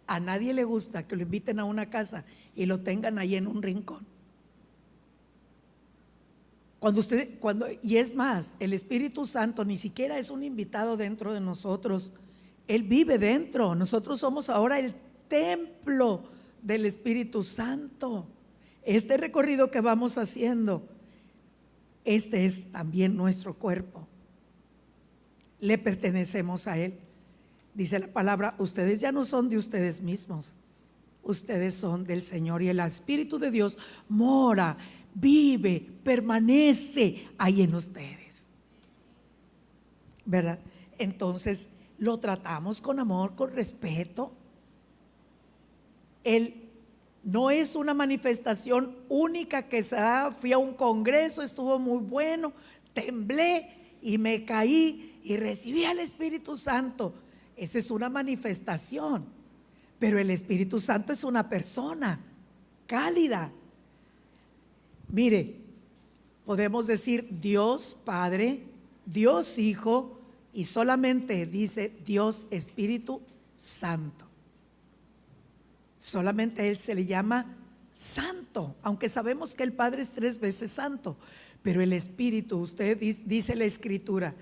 A nadie le gusta que lo inviten a una casa y lo tengan ahí en un rincón. Y es más, el Espíritu Santo ni siquiera es un invitado dentro de nosotros. Él vive dentro. Nosotros somos ahora el templo del Espíritu Santo. Este recorrido que vamos haciendo, este es también nuestro cuerpo. Le pertenecemos a Él. Dice la palabra: ustedes ya no son de ustedes mismos, ustedes son del Señor, y el Espíritu de Dios mora, vive, permanece ahí en ustedes, ¿verdad? Entonces lo tratamos con amor, con respeto. Él no es una manifestación única que se da. Fui a un congreso, estuvo muy bueno, temblé y me caí y recibí al Espíritu Santo. Esa es una manifestación, pero el Espíritu Santo es una persona cálida. Mire, podemos decir Dios Padre, Dios Hijo, y solamente dice Dios Espíritu Santo. Solamente a Él se le llama santo, aunque sabemos que el Padre es 3 veces santo, pero el Espíritu, usted dice la Escritura,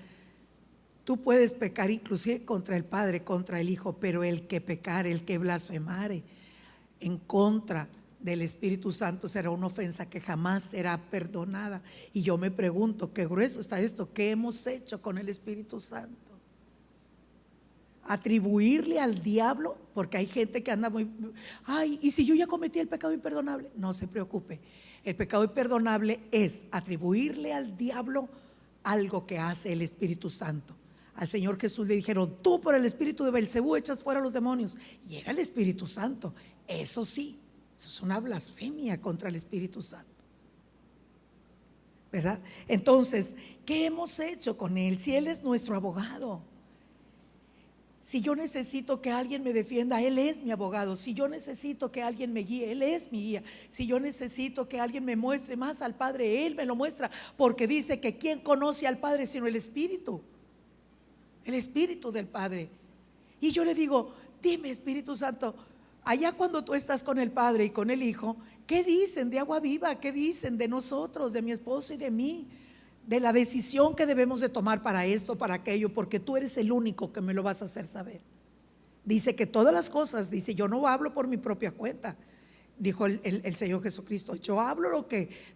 tú puedes pecar inclusive contra el Padre, contra el Hijo, pero el que pecare, el que blasfemare en contra del Espíritu Santo será una ofensa que jamás será perdonada. Y yo me pregunto, qué grueso está esto. ¿Qué hemos hecho con el Espíritu Santo? Atribuirle al diablo, porque hay gente que anda muy, ay, ¿y si yo ya cometí el pecado imperdonable? No se preocupe, el pecado imperdonable es atribuirle al diablo algo que hace el Espíritu Santo. Al Señor Jesús le dijeron: tú por el espíritu de Belcebú echas fuera a los demonios, y era el Espíritu Santo. Eso sí, eso es una blasfemia contra el Espíritu Santo, ¿verdad? Entonces, ¿qué hemos hecho con Él? Si Él es nuestro abogado, si yo necesito que alguien me defienda, Él es mi abogado. Si yo necesito que alguien me guíe, Él es mi guía. Si yo necesito que alguien me muestre más al Padre, Él me lo muestra, porque dice que ¿quién conoce al Padre sino el Espíritu? El Espíritu del Padre. Y yo le digo: dime, Espíritu Santo, allá cuando tú estás con el Padre y con el Hijo, ¿qué dicen de Agua Viva? ¿Qué dicen de nosotros, de mi esposo y de mí? De la decisión que debemos de tomar para esto, para aquello, porque tú eres el único que me lo vas a hacer saber. Dice que todas las cosas, dice, yo no hablo por mi propia cuenta, dijo el Señor Jesucristo, yo hablo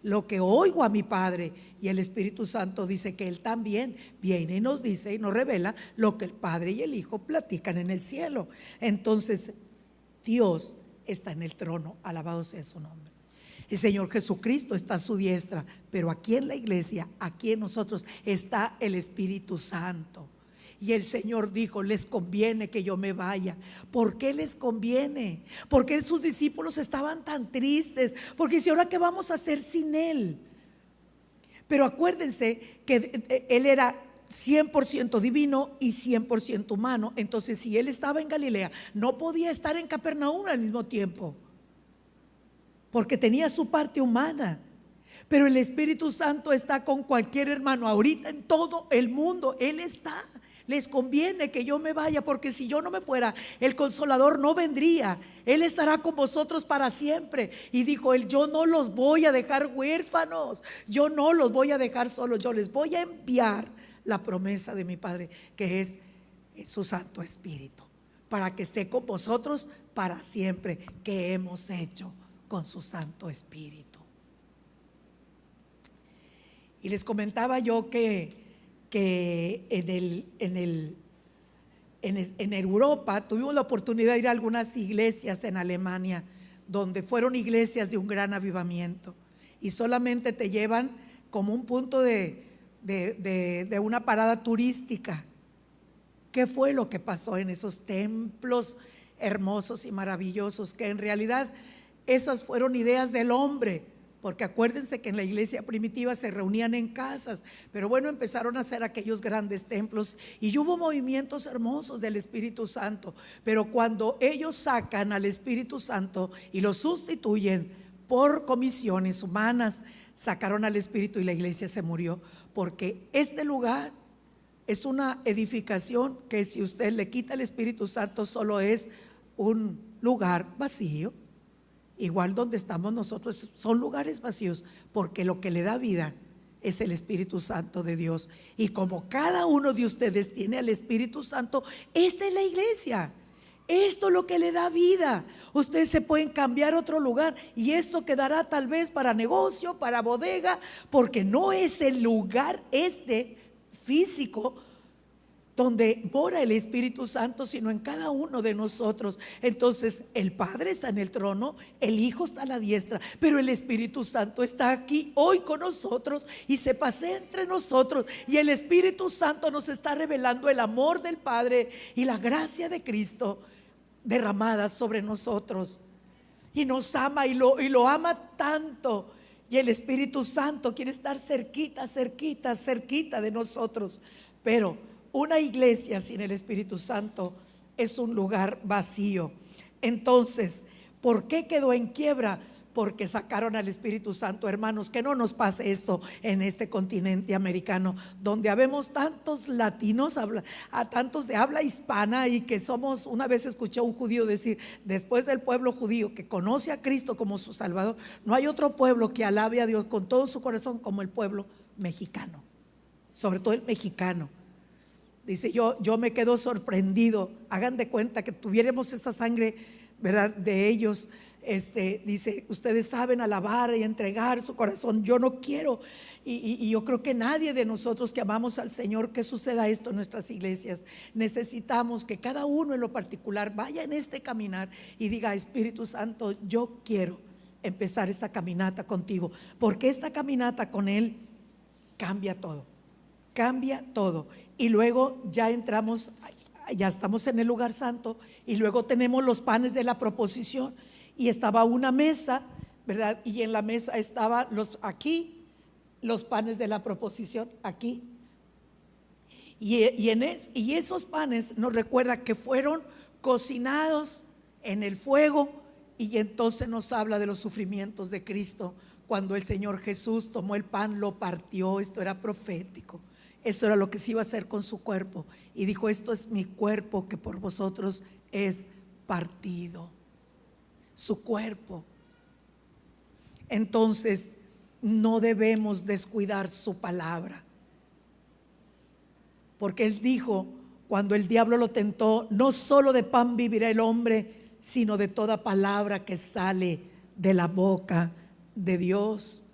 lo que oigo a mi Padre. Y el Espíritu Santo dice que Él también viene y nos dice y nos revela lo que el Padre y el Hijo platican en el cielo. Entonces Dios está en el trono, alabado sea su nombre. El Señor Jesucristo está a su diestra, pero aquí en la iglesia, aquí en nosotros está el Espíritu Santo. Y el Señor dijo: les conviene que yo me vaya. ¿Por qué les conviene? Porque sus discípulos estaban tan tristes, porque dice: ¿ahora qué vamos a hacer sin Él? Pero acuérdense que Él era 100% divino y 100% humano. Entonces, si Él estaba en Galilea, no podía estar en Capernaum al mismo tiempo, porque tenía su parte humana. Pero el Espíritu Santo está con cualquier hermano ahorita en todo el mundo. Él está. les conviene que yo me vaya, porque si yo no me fuera, el Consolador no vendría. Él estará con vosotros para siempre. Y dijo él: yo no los voy a dejar huérfanos, yo no los voy a dejar solos, yo les voy a enviar la promesa de mi Padre, que es su Santo Espíritu, para que esté con vosotros para siempre. ¿Qué hemos hecho con su Santo Espíritu? Y les comentaba yo que en Europa tuvimos la oportunidad de ir a algunas iglesias en Alemania, donde fueron iglesias de un gran avivamiento, y solamente te llevan como un punto de una parada turística. ¿Qué fue lo que pasó en esos templos hermosos y maravillosos? Que en realidad esas fueron ideas del hombre, porque acuérdense que en la iglesia primitiva se reunían en casas, pero bueno, empezaron a hacer aquellos grandes templos y hubo movimientos hermosos del Espíritu Santo. Pero cuando ellos sacan al Espíritu Santo y lo sustituyen por comisiones humanas, sacaron al Espíritu y la iglesia se murió, porque este lugar es una edificación que, si usted le quita el Espíritu Santo, solo es un lugar vacío. Igual donde estamos nosotros son lugares vacíos, porque lo que le da vida es el Espíritu Santo de Dios. Y como cada uno de ustedes tiene al Espíritu Santo, esta es la iglesia. Esto es lo que le da vida. Ustedes se pueden cambiar a otro lugar y esto quedará tal vez para negocio, para bodega, porque no es el lugar físico donde mora el Espíritu Santo, sino en cada uno de nosotros. Entonces el Padre está en el trono, el Hijo está a la diestra, pero el Espíritu Santo está aquí hoy con nosotros y se pasea entre nosotros, y el Espíritu Santo nos está revelando el amor del Padre y la gracia de Cristo derramadas sobre nosotros, y nos ama y lo ama tanto. Y el Espíritu Santo quiere estar cerquita, cerquita, cerquita de nosotros. Pero una iglesia sin el Espíritu Santo es un lugar vacío. Entonces, ¿por qué quedó en quiebra? Porque sacaron al Espíritu Santo. Hermanos, que no nos pase esto en este continente americano, donde habemos tantos latinos, tantos de habla hispana, y que somos, una vez escuché a un judío decir, después del pueblo judío que conoce a Cristo como su Salvador, no hay otro pueblo que alabe a Dios con todo su corazón como el pueblo mexicano, sobre todo el mexicano. Dice, yo me quedo sorprendido. Hagan de cuenta que tuviéramos esa sangre, ¿verdad?, de ellos. Dice, ustedes saben alabar y entregar su corazón. Yo no quiero, y yo creo que nadie de nosotros que amamos al Señor, que suceda esto en nuestras iglesias. Necesitamos que cada uno en lo particular vaya en este caminar y diga: Espíritu Santo, yo quiero empezar esta caminata contigo, porque esta caminata con Él cambia todo, cambia todo. Y luego ya entramos, ya estamos en el lugar santo, y luego tenemos los panes de la proposición, y estaba una mesa, ¿verdad? Y en la mesa estaban aquí los panes de la proposición, aquí. Y esos panes nos recuerda que fueron cocinados en el fuego, y entonces nos habla de los sufrimientos de Cristo. Cuando el Señor Jesús tomó el pan, lo partió. Esto era profético. Esto era lo que se iba a hacer con su cuerpo, y dijo: esto es mi cuerpo que por vosotros es partido. Su cuerpo. Entonces no debemos descuidar su palabra, porque Él dijo, cuando el diablo lo tentó: no solo de pan vivirá el hombre, sino de toda palabra que sale de la boca de Dios.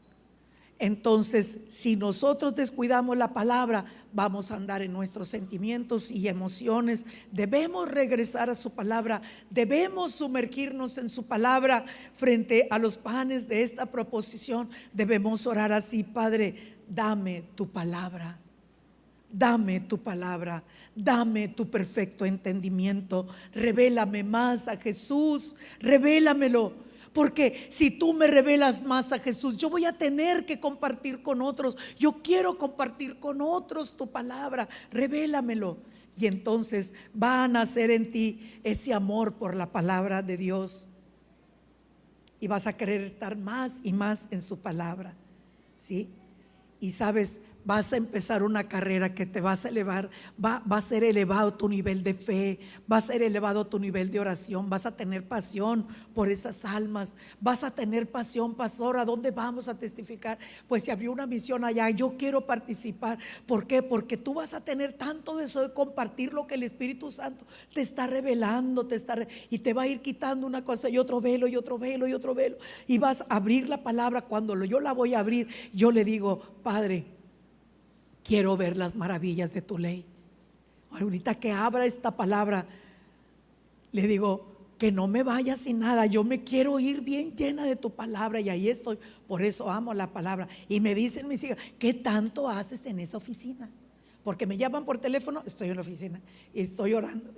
Entonces, si nosotros descuidamos la palabra, vamos a andar en nuestros sentimientos y emociones. Debemos regresar a su palabra, debemos sumergirnos en su palabra. Frente a los panes de esta proposición, debemos orar así: Padre, dame tu palabra, dame tu palabra, dame tu perfecto entendimiento. Revélame más a Jesús, revélamelo. Porque si tú me revelas más a Jesús, yo voy a tener que compartir con otros. Yo quiero compartir con otros tu palabra. Revélamelo. Y entonces va a nacer en ti ese amor por la palabra de Dios, y vas a querer estar más y más en su palabra, ¿sí? Y sabes, vas a empezar una carrera que te vas a elevar, va a ser elevado tu nivel de fe, va a ser elevado tu nivel de oración, vas a tener pasión por esas almas, vas a tener pasión, pastor, ¿a dónde vamos a testificar? Pues se abrió una misión allá, yo quiero participar. ¿Por qué? Porque tú vas a tener tanto deseo de compartir lo que el Espíritu Santo te está revelando, y te va a ir quitando una cosa y otro velo y otro velo y otro velo, y vas a abrir la palabra. Cuando yo la voy a abrir, yo le digo: Padre, quiero ver las maravillas de tu ley. Ahorita que abra esta palabra, le digo: que no me vaya sin nada, yo me quiero ir bien llena de tu palabra. Y ahí estoy, por eso amo la palabra. Y me dicen mis hijas: ¿qué tanto haces en esa oficina? Porque me llaman por teléfono, estoy en la oficina, y estoy orando,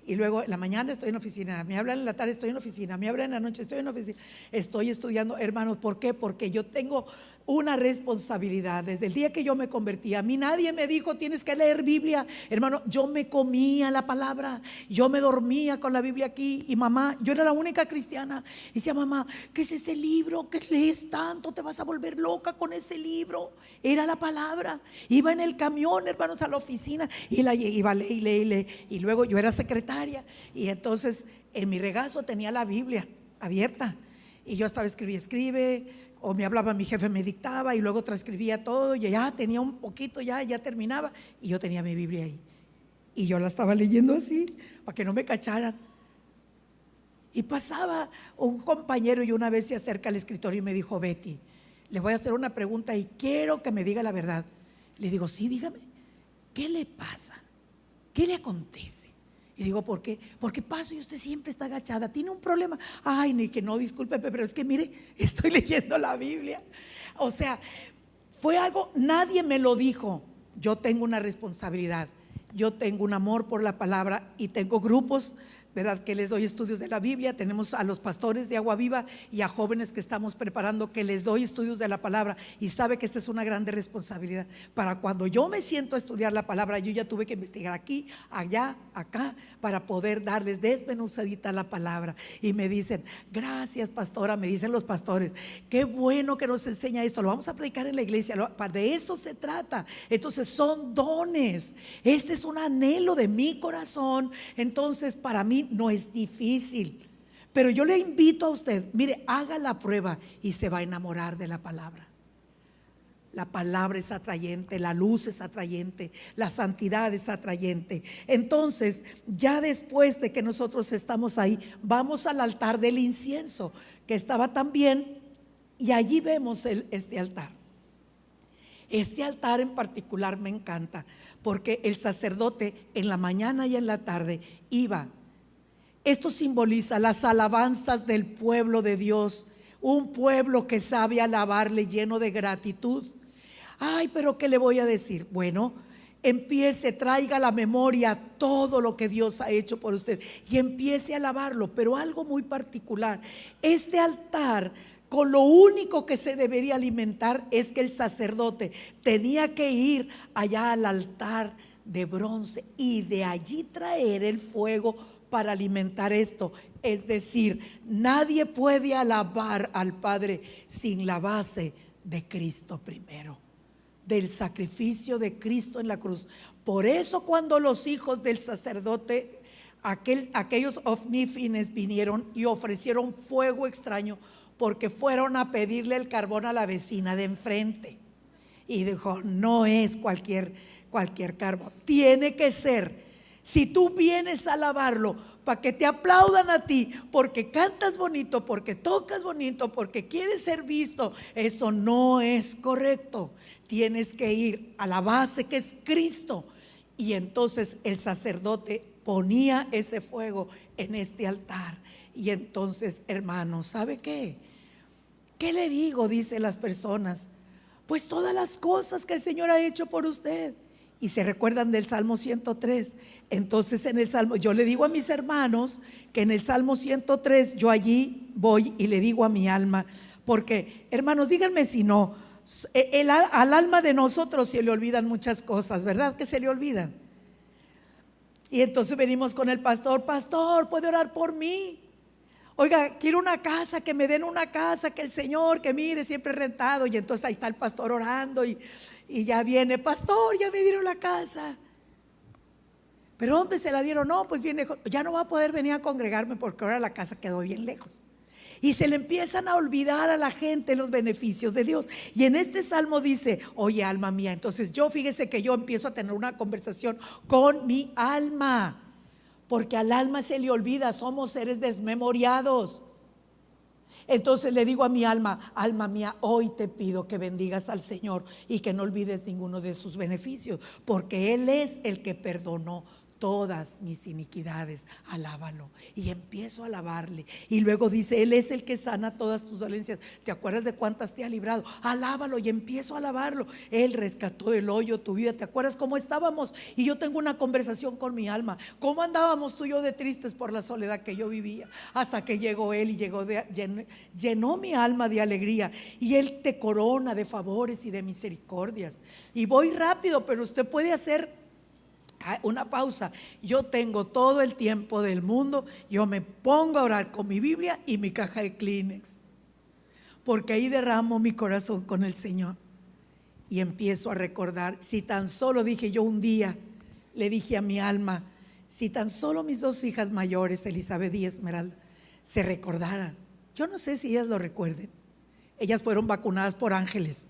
y luego en la mañana estoy en la oficina, me hablan en la tarde, estoy en la oficina, me hablan en la noche, estoy en la oficina, estoy estudiando. Hermanos, ¿por qué? Porque yo tengo una responsabilidad. Desde el día que yo me convertí, a mí nadie me dijo: tienes que leer Biblia. Hermano, yo me comía la palabra, yo me dormía con la Biblia aquí. Y mamá, yo era la única cristiana, y decía: mamá, ¿qué es ese libro que lees tanto? Te vas a volver loca con ese libro. Era la palabra. Iba en el camión, hermanos, a la oficina, y la iba a leer. Y luego yo era secretaria, y entonces en mi regazo tenía la Biblia abierta, y yo estaba escribe, o me hablaba mi jefe, me dictaba, y luego transcribía todo, y ya tenía un poquito, ya terminaba, y yo tenía mi Biblia ahí, y yo la estaba leyendo así para que no me cacharan. Y pasaba un compañero, y una vez se acerca al escritorio y me dijo: Betty, le voy a hacer una pregunta y quiero que me diga la verdad. Le digo: sí, dígame, ¿qué le pasa? ¿Qué le acontece? Y digo: ¿por qué? Porque paso y usted siempre está agachada, ¿tiene un problema? Ay, ni que no, discúlpeme, pero es que mire, estoy leyendo la Biblia. O sea, fue algo, nadie me lo dijo. Yo tengo una responsabilidad, yo tengo un amor por la palabra, y tengo grupos, ¿verdad?, que les doy estudios de la Biblia. Tenemos a los pastores de Agua Viva y a jóvenes que estamos preparando, que les doy estudios de la palabra, y sabe que esta es una grande responsabilidad. Para cuando yo me siento a estudiar la palabra, yo ya tuve que investigar aquí, allá, acá, para poder darles desmenuzadita la palabra. Y me dicen: gracias, pastora, me dicen los pastores, qué bueno que nos enseña esto, lo vamos a predicar en la iglesia. De eso se trata. Entonces son dones. Este es un anhelo de mi corazón. Entonces para mí no es difícil, pero yo le invito a usted: mire, haga la prueba y se va a enamorar de la palabra. La palabra es atrayente, la luz es atrayente, la santidad es atrayente. Entonces, ya después de que nosotros estamos ahí, vamos al altar del incienso, que estaba también, y allí vemos este altar. Este altar en particular me encanta, porque el sacerdote en la mañana y en la tarde iba. Esto simboliza las alabanzas del pueblo de Dios, un pueblo que sabe alabarle lleno de gratitud. Ay, pero ¿qué le voy a decir? Bueno, empiece, traiga a la memoria todo lo que Dios ha hecho por usted y empiece a alabarlo. Pero algo muy particular, este altar, con lo único que se debería alimentar es que el sacerdote tenía que ir allá al altar de bronce y de allí traer el fuego para alimentar esto. Es decir, nadie puede alabar al Padre sin la base de Cristo primero, del sacrificio de Cristo en la cruz. Por eso cuando los hijos del sacerdote, aquellos ofnífines, vinieron y ofrecieron fuego extraño, porque fueron a pedirle el carbón a la vecina de enfrente, y dijo: no es cualquier carbón, tiene que ser. Si tú vienes a alabarlo para que te aplaudan a ti, porque cantas bonito, porque tocas bonito, porque quieres ser visto, eso no es correcto. Tienes que ir a la base, que es Cristo. Y entonces el sacerdote ponía ese fuego en este altar. Y entonces, hermanos, ¿sabe qué? ¿Qué le digo? Dicen las personas: pues todas las cosas que el Señor ha hecho por usted. Y se recuerdan del Salmo 103. Entonces en el Salmo, yo le digo a mis hermanos que en el Salmo 103 yo allí voy y le digo a mi alma, porque hermanos, díganme si no, al alma de nosotros se le olvidan muchas cosas, ¿verdad que se le olvidan? Y entonces venimos con el pastor: pastor, ¿puede orar por mí? Oiga, quiero una casa, que me den una casa, que el Señor, que mire, siempre rentado. Y entonces ahí está el pastor orando y ya viene, pastor, ya me dieron la casa. ¿Pero dónde se la dieron? No, pues bien lejos. Ya no va a poder venir a congregarme porque ahora la casa quedó bien lejos. Y se le empiezan a olvidar a la gente los beneficios de Dios. Y en este salmo dice: oye, alma mía. Entonces fíjese que yo empiezo a tener una conversación con mi alma, porque al alma se le olvida, somos seres desmemoriados. Entonces le digo a mi alma: alma mía, hoy te pido que bendigas al Señor y que no olvides ninguno de sus beneficios, porque Él es el que perdonó todas mis iniquidades. Alábalo. Y empiezo a alabarle. Y luego dice: Él es el que sana todas tus dolencias. ¿Te acuerdas de cuántas te ha librado? Alábalo. Y empiezo a alabarlo. Él rescató del hoyo tu vida. ¿Te acuerdas cómo estábamos? Y yo tengo una conversación con mi alma. ¿Cómo andábamos tú y yo de tristes por la soledad que yo vivía? Hasta que llegó Él y llenó mi alma de alegría. Y Él te corona de favores y de misericordias. Y voy rápido, pero usted puede hacer una pausa. Yo tengo todo el tiempo del mundo. Yo me pongo a orar con mi Biblia y mi caja de Kleenex, porque ahí derramo mi corazón con el Señor y empiezo a recordar. Si tan solo, dije yo un día, le dije a mi alma, si tan solo mis dos hijas mayores, Elizabeth y Esmeralda, se recordaran. Yo no sé si ellas lo recuerden. Ellas fueron vacunadas por ángeles.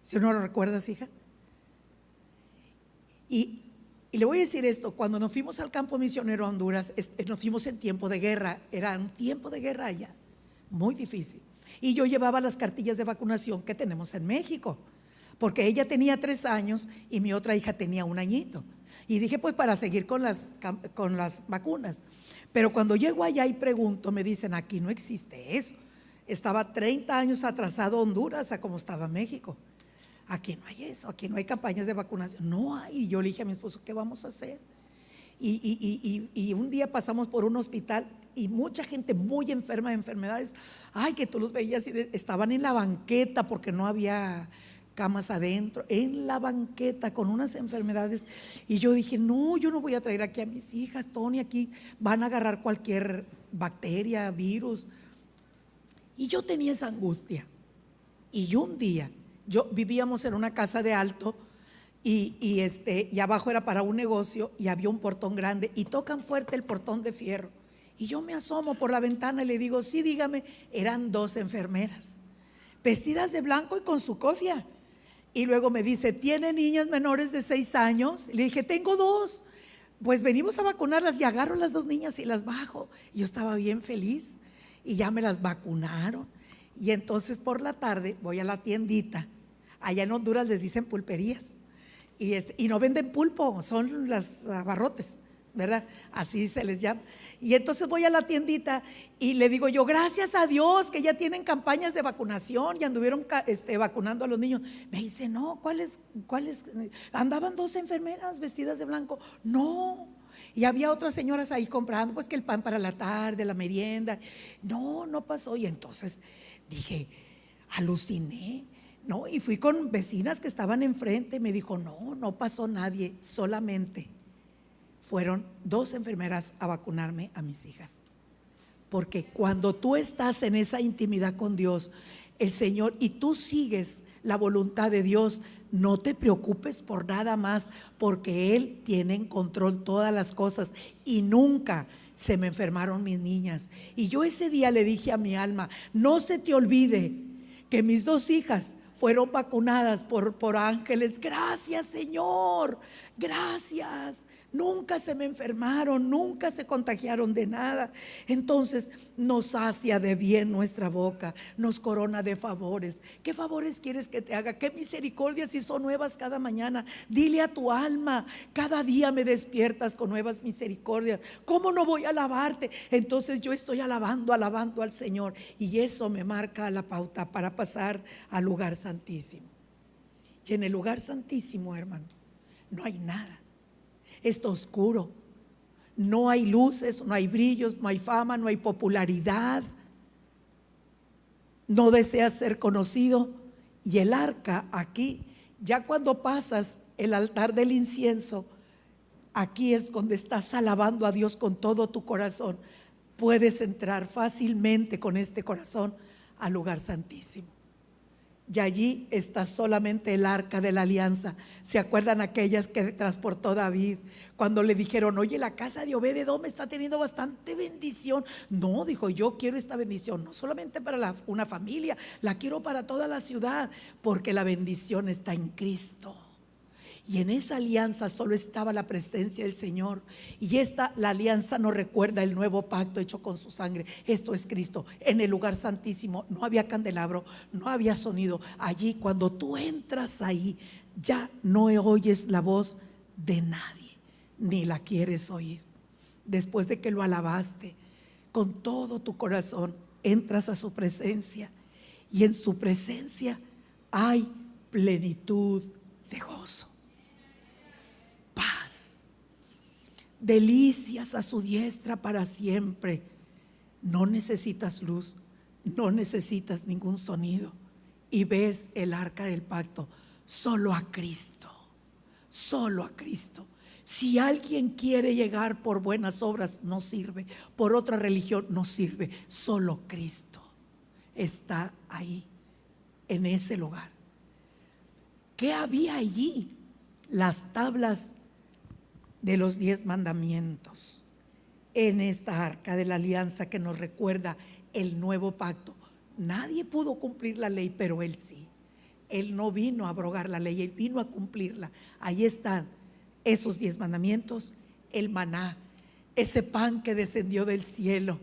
¿Si no lo recuerdas, hija? Y le voy a decir esto: cuando nos fuimos al campo misionero a Honduras, nos fuimos en tiempo de guerra. Era un tiempo de guerra allá, muy difícil. Y yo llevaba las cartillas de vacunación que tenemos en México, porque ella tenía 3 años y mi otra hija tenía 1 añito. Y dije, pues para seguir con las vacunas. Pero cuando llego allá y pregunto, me dicen: aquí no existe eso. Estaba 30 años atrasado Honduras a como estaba México. Aquí no hay eso, aquí no hay campañas de vacunación, no hay. Y yo le dije a mi esposo: ¿qué vamos a hacer? Y un día pasamos por un hospital y mucha gente muy enferma de enfermedades. Ay, que tú los veías y estaban en la banqueta porque no había camas adentro, en la banqueta con unas enfermedades. Y yo dije: no, yo no voy a traer aquí a mis hijas, Tony, aquí van a agarrar cualquier bacteria, virus. Y yo tenía esa angustia. Y un día, vivíamos en una casa de alto y abajo era para un negocio y había un portón grande y tocan fuerte el portón de fierro. Y yo me asomo por la ventana y le digo: sí, dígame. Eran 2 enfermeras vestidas de blanco y con su cofia. Y luego me dice: ¿tiene niñas menores de 6 años? Le dije: tengo 2. Pues venimos a vacunarlas. Y agarro las 2 niñas y las bajo. Y yo estaba bien feliz y ya me las vacunaron. Y entonces por la tarde voy a la tiendita. Allá en Honduras les dicen pulperías y no venden pulpo, son las abarrotes, ¿verdad? Así se les llama. Y entonces voy a la tiendita y le digo yo: gracias a Dios que ya tienen campañas de vacunación y anduvieron vacunando a los niños. Me dice: no, ¿cuáles? Andaban 2 enfermeras vestidas de blanco. No. Y había otras señoras ahí comprando, pues, que el pan para la tarde, la merienda. No pasó. Y entonces dije, aluciné, ¿no? Y fui con vecinas que estaban enfrente. Me dijo: no pasó nadie, solamente fueron 2 enfermeras a vacunarme a mis hijas. Porque cuando tú estás en esa intimidad con Dios, el Señor, y tú sigues la voluntad de Dios, no te preocupes por nada más, porque Él tiene en control todas las cosas. Y nunca se me enfermaron mis niñas. Y yo ese día le dije a mi alma: no se te olvide que mis 2 hijas fueron vacunadas por ángeles. Gracias, Señor, gracias. Nunca se me enfermaron, nunca se contagiaron de nada. Entonces nos sacia de bien nuestra boca, nos corona de favores. ¿Qué favores quieres que te haga? ¿Qué misericordias si son nuevas cada mañana? Dile a tu alma: cada día me despiertas con nuevas misericordias. ¿Cómo no voy a alabarte? Entonces yo estoy alabando al Señor, y eso me marca la pauta para pasar al lugar santísimo. Y en el lugar santísimo, hermano, no hay nada. Está oscuro, no hay luces, no hay brillos, no hay fama, no hay popularidad, no deseas ser conocido. Y el arca aquí, ya cuando pasas el altar del incienso, aquí es donde estás alabando a Dios con todo tu corazón, puedes entrar fácilmente con este corazón al lugar santísimo. Y allí está solamente el arca de la alianza. ¿Se acuerdan aquellas que transportó David cuando le dijeron: oye, la casa de Obed-edom está teniendo bastante bendición? No, dijo, yo quiero esta bendición no solamente para una familia, la quiero para toda la ciudad, porque la bendición está en Cristo. Y en esa alianza solo estaba la presencia del Señor. Y la alianza nos recuerda el nuevo pacto hecho con su sangre. Esto es Cristo. En el lugar santísimo no había candelabro, no había sonido. Allí, cuando tú entras ahí, ya no oyes la voz de nadie, ni la quieres oír. Después de que lo alabaste con todo tu corazón, entras a su presencia. Y en su presencia hay plenitud de gozo, paz, delicias a su diestra para siempre. No necesitas luz, no necesitas ningún sonido, y ves el arca del pacto. Solo a Cristo, solo a Cristo. Si alguien quiere llegar por buenas obras, no sirve. Por otra religión, no sirve. Solo Cristo está ahí, en ese lugar. ¿Qué había allí? Las tablas de los 10 mandamientos en esta arca de la alianza que nos recuerda el nuevo pacto. Nadie pudo cumplir la ley, pero Él sí. Él no vino a abrogar la ley, Él vino a cumplirla. Ahí están esos 10 mandamientos, el maná, ese pan que descendió del cielo.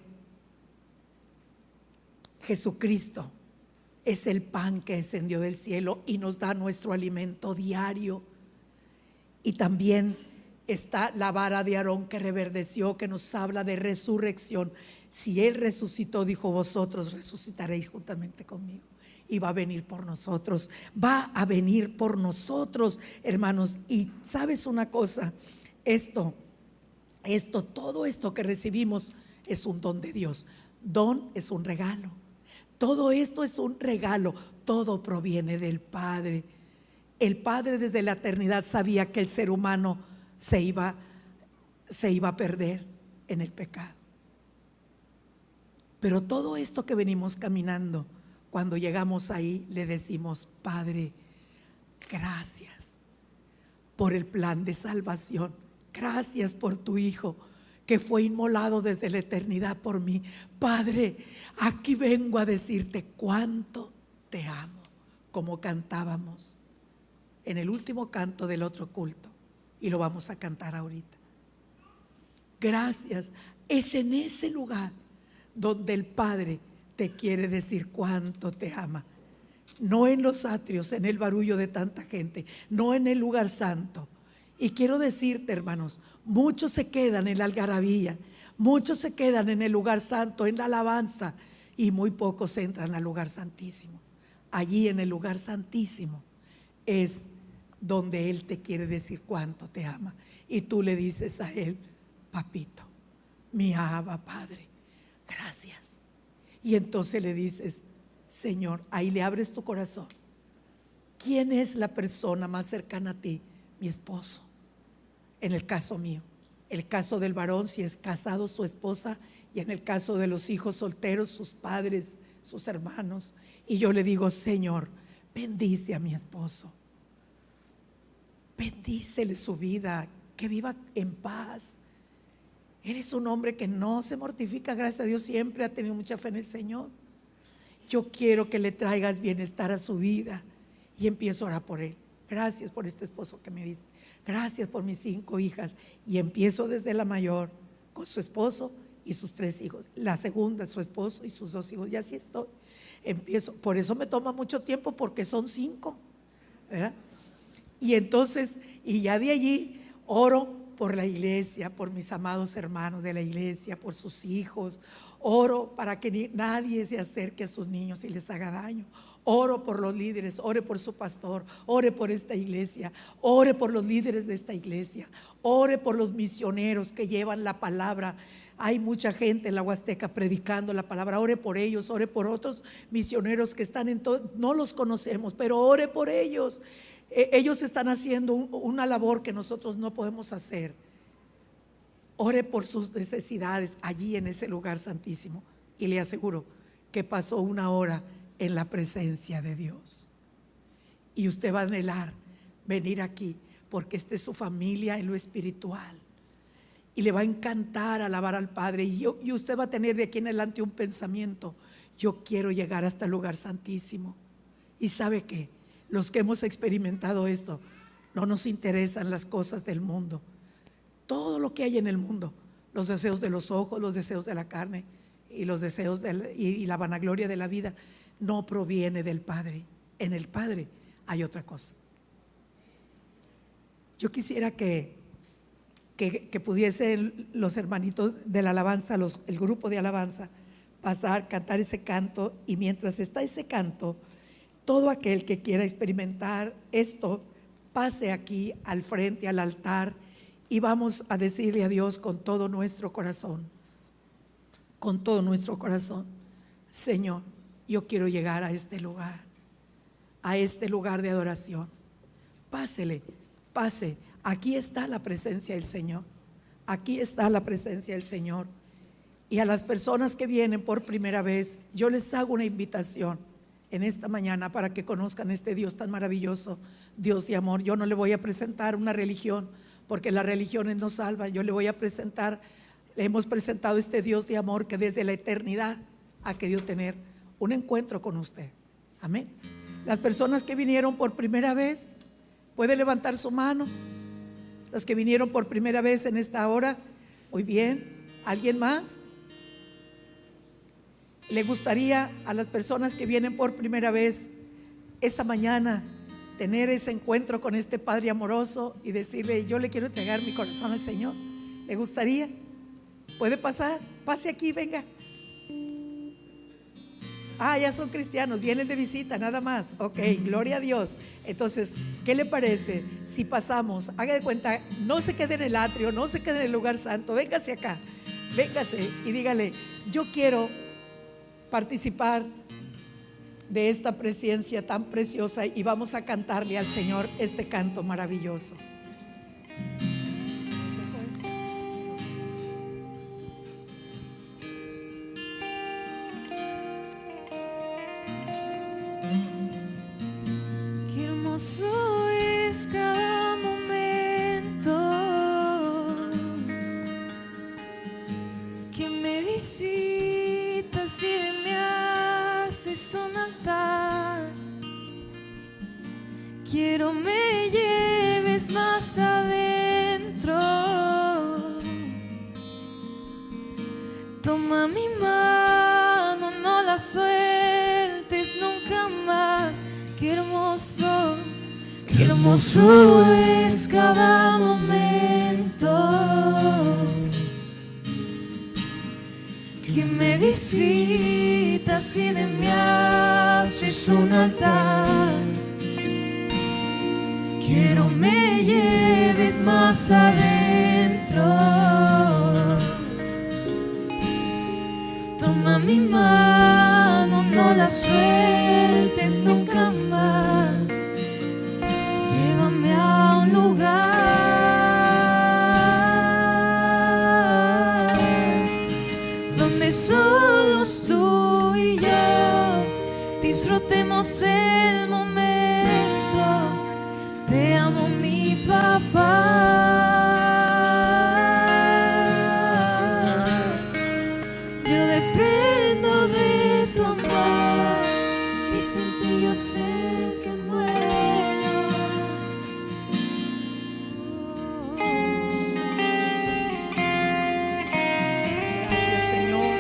Jesucristo es el pan que descendió del cielo y nos da nuestro alimento diario. Y también está la vara de Aarón que reverdeció, que nos habla de resurrección. Si Él resucitó, dijo, vosotros resucitaréis juntamente conmigo. Y va a venir por nosotros, va a venir por nosotros, hermanos. Y sabes una cosa, todo esto que recibimos es un don de Dios. Don es un regalo. Todo esto es un regalo, todo proviene del Padre. El Padre desde la eternidad sabía que el ser humano se iba a perder en el pecado. Pero todo esto que venimos caminando, cuando llegamos ahí, le decimos: Padre, gracias por el plan de salvación. Gracias por tu Hijo que fue inmolado desde la eternidad por mí. Padre, aquí vengo a decirte cuánto te amo, como cantábamos en el último canto del otro culto, y lo vamos a cantar ahorita. Gracias. Es en ese lugar donde el Padre te quiere decir cuánto te ama. No en los atrios, en el barullo de tanta gente, no en el lugar santo. Y quiero decirte, hermanos, muchos se quedan en la algarabía, muchos se quedan en el lugar santo, en la alabanza, y muy pocos entran al lugar santísimo. Allí en el lugar santísimo es donde Él te quiere decir cuánto te ama. Y tú le dices a Él: papito, mi Abba Padre, gracias. Y entonces le dices: Señor, ahí le abres tu corazón. ¿Quién es la persona más cercana a ti? Mi esposo. En el caso mío, el caso del varón, si es casado, su esposa, y en el caso de los hijos solteros, sus padres, sus hermanos. Y yo le digo: Señor, bendice a mi esposo, bendícele su vida, que viva en paz. Eres un hombre que no se mortifica, gracias a Dios, siempre ha tenido mucha fe en el Señor. Yo quiero que le traigas bienestar a su vida. Y empiezo a orar por él. Gracias por este esposo que me diste. Gracias por mis 5 hijas. Y empiezo desde la mayor, con su esposo y sus 3 hijos. La segunda, su esposo y sus 2 hijos. Y así estoy. Empiezo, por eso me toma mucho tiempo, porque son 5, ¿verdad? Y entonces, y ya de allí oro por la iglesia, por mis amados hermanos de la iglesia, por sus hijos. Oro para que nadie se acerque a sus niños y les haga daño. Oro por los líderes, ore por su pastor, ore por esta iglesia, ore por los líderes de esta iglesia, ore por los misioneros que llevan la palabra. Hay mucha gente en la Huasteca predicando la palabra. Ore por ellos, ore por otros misioneros que están en todo, no los conocemos, pero ore por ellos. Ellos están haciendo una labor que nosotros no podemos hacer. ore por sus necesidades allí en ese lugar santísimo, y le aseguro que pasó una hora en la presencia de Dios. Y usted va a anhelar venir aquí, porque esta es su familia en lo espiritual, y le va a encantar alabar al Padre. Y usted va a tener de aquí en adelante un pensamiento: yo quiero llegar hasta el lugar santísimo. Y sabe que los que hemos experimentado esto, no nos interesan las cosas del mundo. Todo lo que hay en el mundo, los deseos de los ojos, los deseos de la carne y los deseos y la vanagloria de la vida, no proviene del Padre. En el Padre hay otra cosa. Yo quisiera que pudiesen los hermanitos de la alabanza, el grupo de alabanza, pasar, cantar ese canto. Y mientras está ese canto, todo aquel que quiera experimentar esto, pase aquí al frente, al altar, y vamos a decirle a Dios con todo nuestro corazón, Señor, yo quiero llegar a este lugar de adoración. Pásele, pase. Aquí está la presencia del Señor. Aquí está la presencia del Señor. Y a las personas que vienen por primera vez, yo les hago una invitación en esta mañana para que conozcan este Dios tan maravilloso, Dios de amor. Yo no le voy a presentar una religión, porque las religiones no salvan. Yo le voy a presentar, le hemos presentado este Dios de amor que desde la eternidad ha querido tener un encuentro con usted. Amén. Las personas que vinieron por primera vez, puede levantar su mano. Los que vinieron por primera vez en esta hora, muy bien. ¿Alguien más? ¿Le gustaría a las personas que vienen por primera vez esta mañana tener ese encuentro con este Padre amoroso y decirle: yo le quiero entregar mi corazón al Señor? ¿Le gustaría? ¿Puede pasar? Pase aquí, venga. Ya son cristianos, vienen de visita nada más. Ok, gloria a Dios. Entonces, ¿qué le parece si pasamos? Haga de cuenta, no se quede en el atrio, no se quede en el lugar santo. Véngase acá, véngase y dígale: yo quiero participar de esta presencia tan preciosa, y vamos a cantarle al Señor este canto maravilloso. Qué hermoso es cada momento que me visitas y me haces un altar. Quiero me lleves más adentro. Toma mi mano, no la sueltes nunca más. Qué hermoso es cada momento que me visitas y de mí haces un altar. Quiero me lleves más adentro. Toma mi mano, no la sueltes nunca más. Llévame a un lugar donde solos tú y yo disfrutemos el momento. Te amo, mi papá. Yo dependo de tu amor y sin ti yo sé que muero. Gracias, Señor.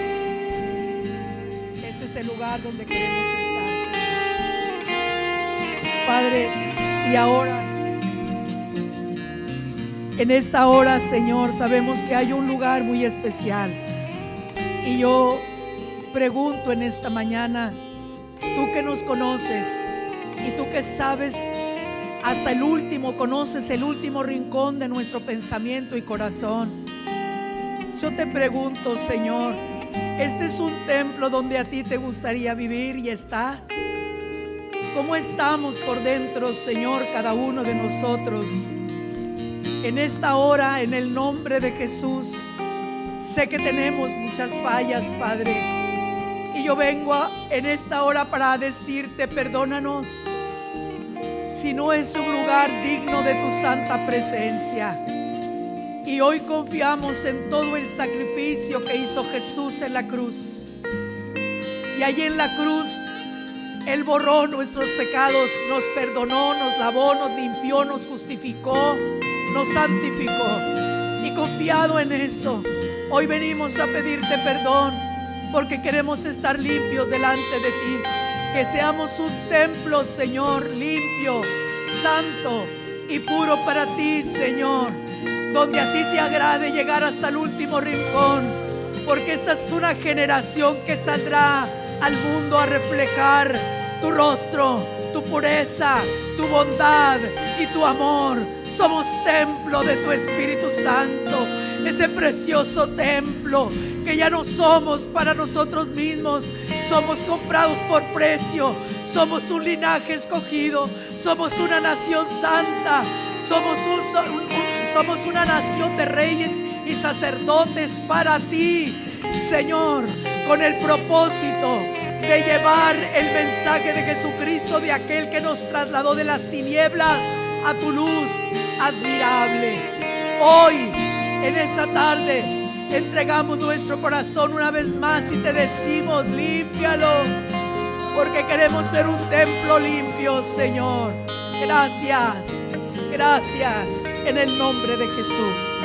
Este es el lugar donde queremos estar, Señor. Padre, y ahora, en esta hora, Señor, sabemos que hay un lugar muy especial. Y yo pregunto en esta mañana: tú que nos conoces y tú que sabes hasta el último, conoces el último rincón de nuestro pensamiento y corazón, yo te pregunto, Señor, ¿este es un templo donde a ti te gustaría vivir y estar? ¿Cómo estamos por dentro, Señor, cada uno de nosotros? En esta hora, en el nombre de Jesús, Sé que tenemos muchas fallas, Padre, y yo vengo en esta hora para decirte: perdónanos si no es un lugar digno de tu santa presencia. Y hoy confiamos en todo el sacrificio que hizo Jesús en la cruz. Y allí en la cruz Él borró nuestros pecados, nos perdonó, nos lavó, nos limpió, nos justificó, nos santificó. Y confiado en eso, hoy venimos a pedirte perdón, porque queremos estar limpios delante de ti. Que seamos un templo, Señor, limpio, santo y puro para ti, Señor, donde a ti te agrade llegar hasta el último rincón, porque esta es una generación que saldrá al mundo a reflejar tu rostro, tu pureza, tu bondad y tu amor. Somos templo de tu Espíritu Santo, ese precioso templo que ya no somos para nosotros mismos. Somos comprados por precio, somos un linaje escogido, somos una nación santa, somos una nación de reyes y sacerdotes para ti, Señor, con el propósito de llevar el mensaje de Jesucristo, de aquel que nos trasladó de las tinieblas a tu luz admirable. Hoy, en esta tarde, entregamos nuestro corazón una vez más y te decimos: límpialo, porque queremos ser un templo limpio, Señor. Gracias, gracias, en el nombre de Jesús.